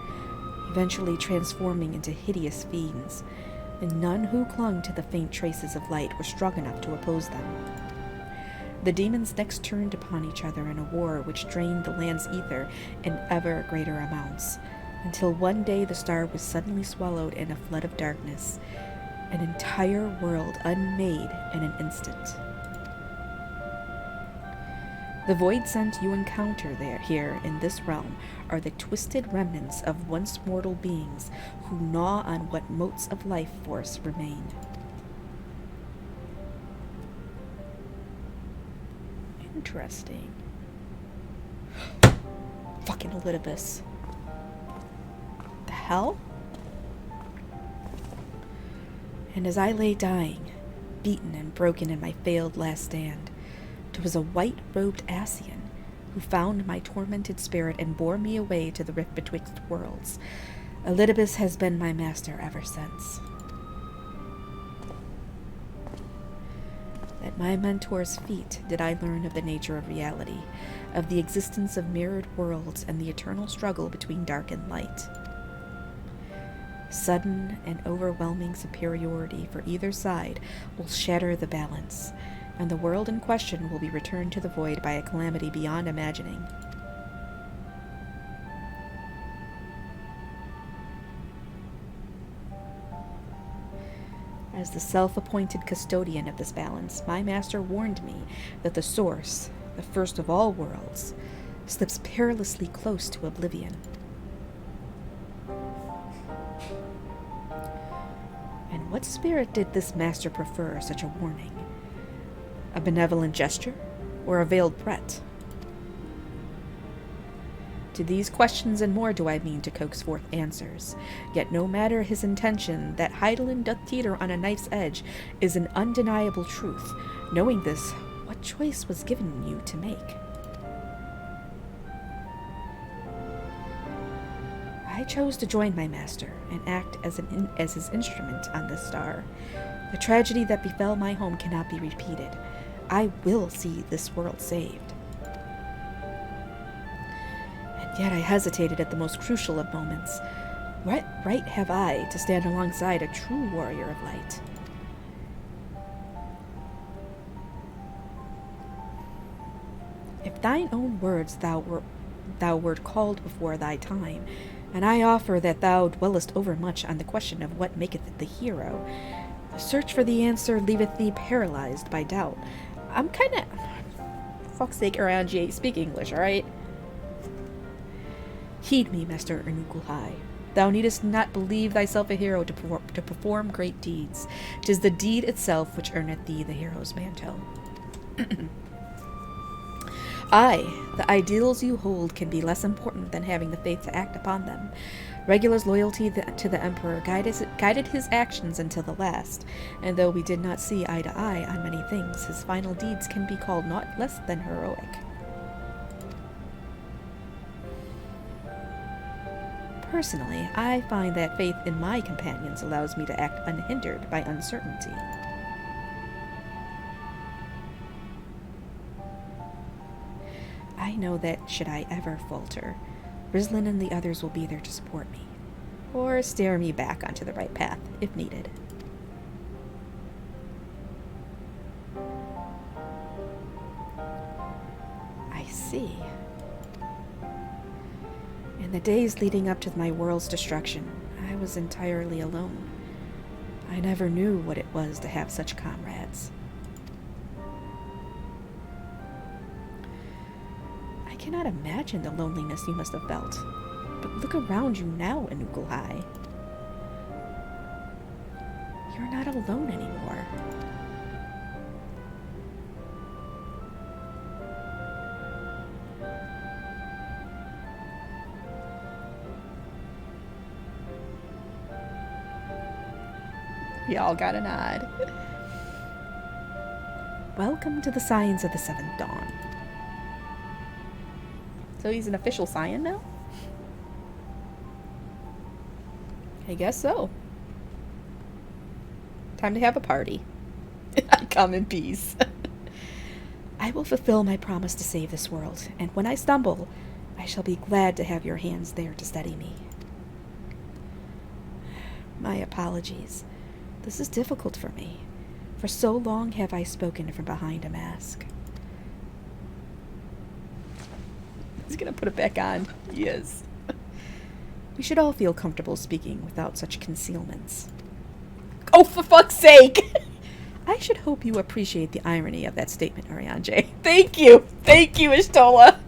[SPEAKER 1] eventually transforming into hideous fiends, and none who clung to the faint traces of light were strong enough to oppose them. The demons next turned upon each other in a war which drained the land's ether in ever greater amounts, until one day the star was suddenly swallowed in a flood of darkness, an entire world unmade in an instant. The void scent you encounter here in this realm are the twisted remnants of once mortal beings who gnaw on what motes of life force remain. Interesting. Fucking Elidibus. The hell? And as I lay dying, beaten and broken in my failed last stand, there was a white-robed Ascian who found my tormented spirit and bore me away to the rift betwixt worlds. Elidibus has been my master ever since. At my mentor's feet did I learn of the nature of reality, of the existence of mirrored worlds and the eternal struggle between dark and light. Sudden and overwhelming superiority for either side will shatter the balance, and the world in question will be returned to the void by a calamity beyond imagining. As the self-appointed custodian of this balance, my master warned me that the source, the first of all worlds, slips perilously close to oblivion. And what spirit did this master prefer such a warning? A benevolent gesture, or a veiled threat? To these questions and more do I mean to coax forth answers. Yet no matter his intention, that Hydaelyn doth teeter on a knife's edge is an undeniable truth. Knowing this, what choice was given you to make? I chose to join my master and act as his instrument on this star. The tragedy that befell my home cannot be repeated. I will see this world saved. Yet I hesitated at the most crucial of moments. What right have I to stand alongside a true warrior of light? If thine own words thou wert called before thy time, and I offer that thou dwellest overmuch on the question of what maketh the hero, the search for the answer leaveth thee paralyzed by doubt. I'm kinda... Fuck's sake, Aranji, speak English, alright? Heed me, Master Ernugulhai. Thou needest not believe thyself a hero to perform great deeds. 'Tis the deed itself which earneth thee the hero's mantle. Aye, the ideals you hold can be less important than having the faith to act upon them. Regula's loyalty to the Emperor guided his actions until the last, and though we did not see eye to eye on many things, his final deeds can be called not less than heroic. Personally, I find that faith in my companions allows me to act unhindered by uncertainty. I know that should I ever falter, Rizlin and the others will be there to support me, or steer me back onto the right path if needed. I see. In the days leading up to my world's destruction, I was entirely alone. I never knew what it was to have such comrades. I cannot imagine the loneliness you must have felt. But look around you now, Ernugulhai. You're not alone anymore. Y'all got a nod. Welcome to the Scions of the Seventh Dawn. So he's an official Scion now? I guess so. Time to have a party. I come in peace. I will fulfill my promise to save this world, and when I stumble, I shall be glad to have your hands there to steady me. My apologies. This is difficult for me. For so long have I spoken from behind a mask. He's gonna put it back on. Yes. We should all feel comfortable speaking without such concealments. Oh, for fuck's sake! I should hope you appreciate the irony of that statement, Arianje. Thank you! Thank you, Ishtola!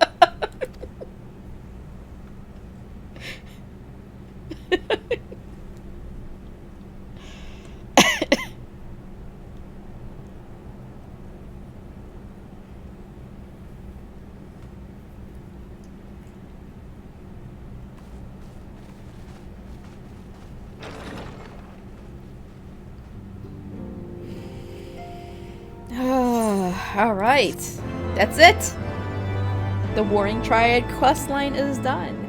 [SPEAKER 1] Alright, that's it. The Warring Triad questline is done.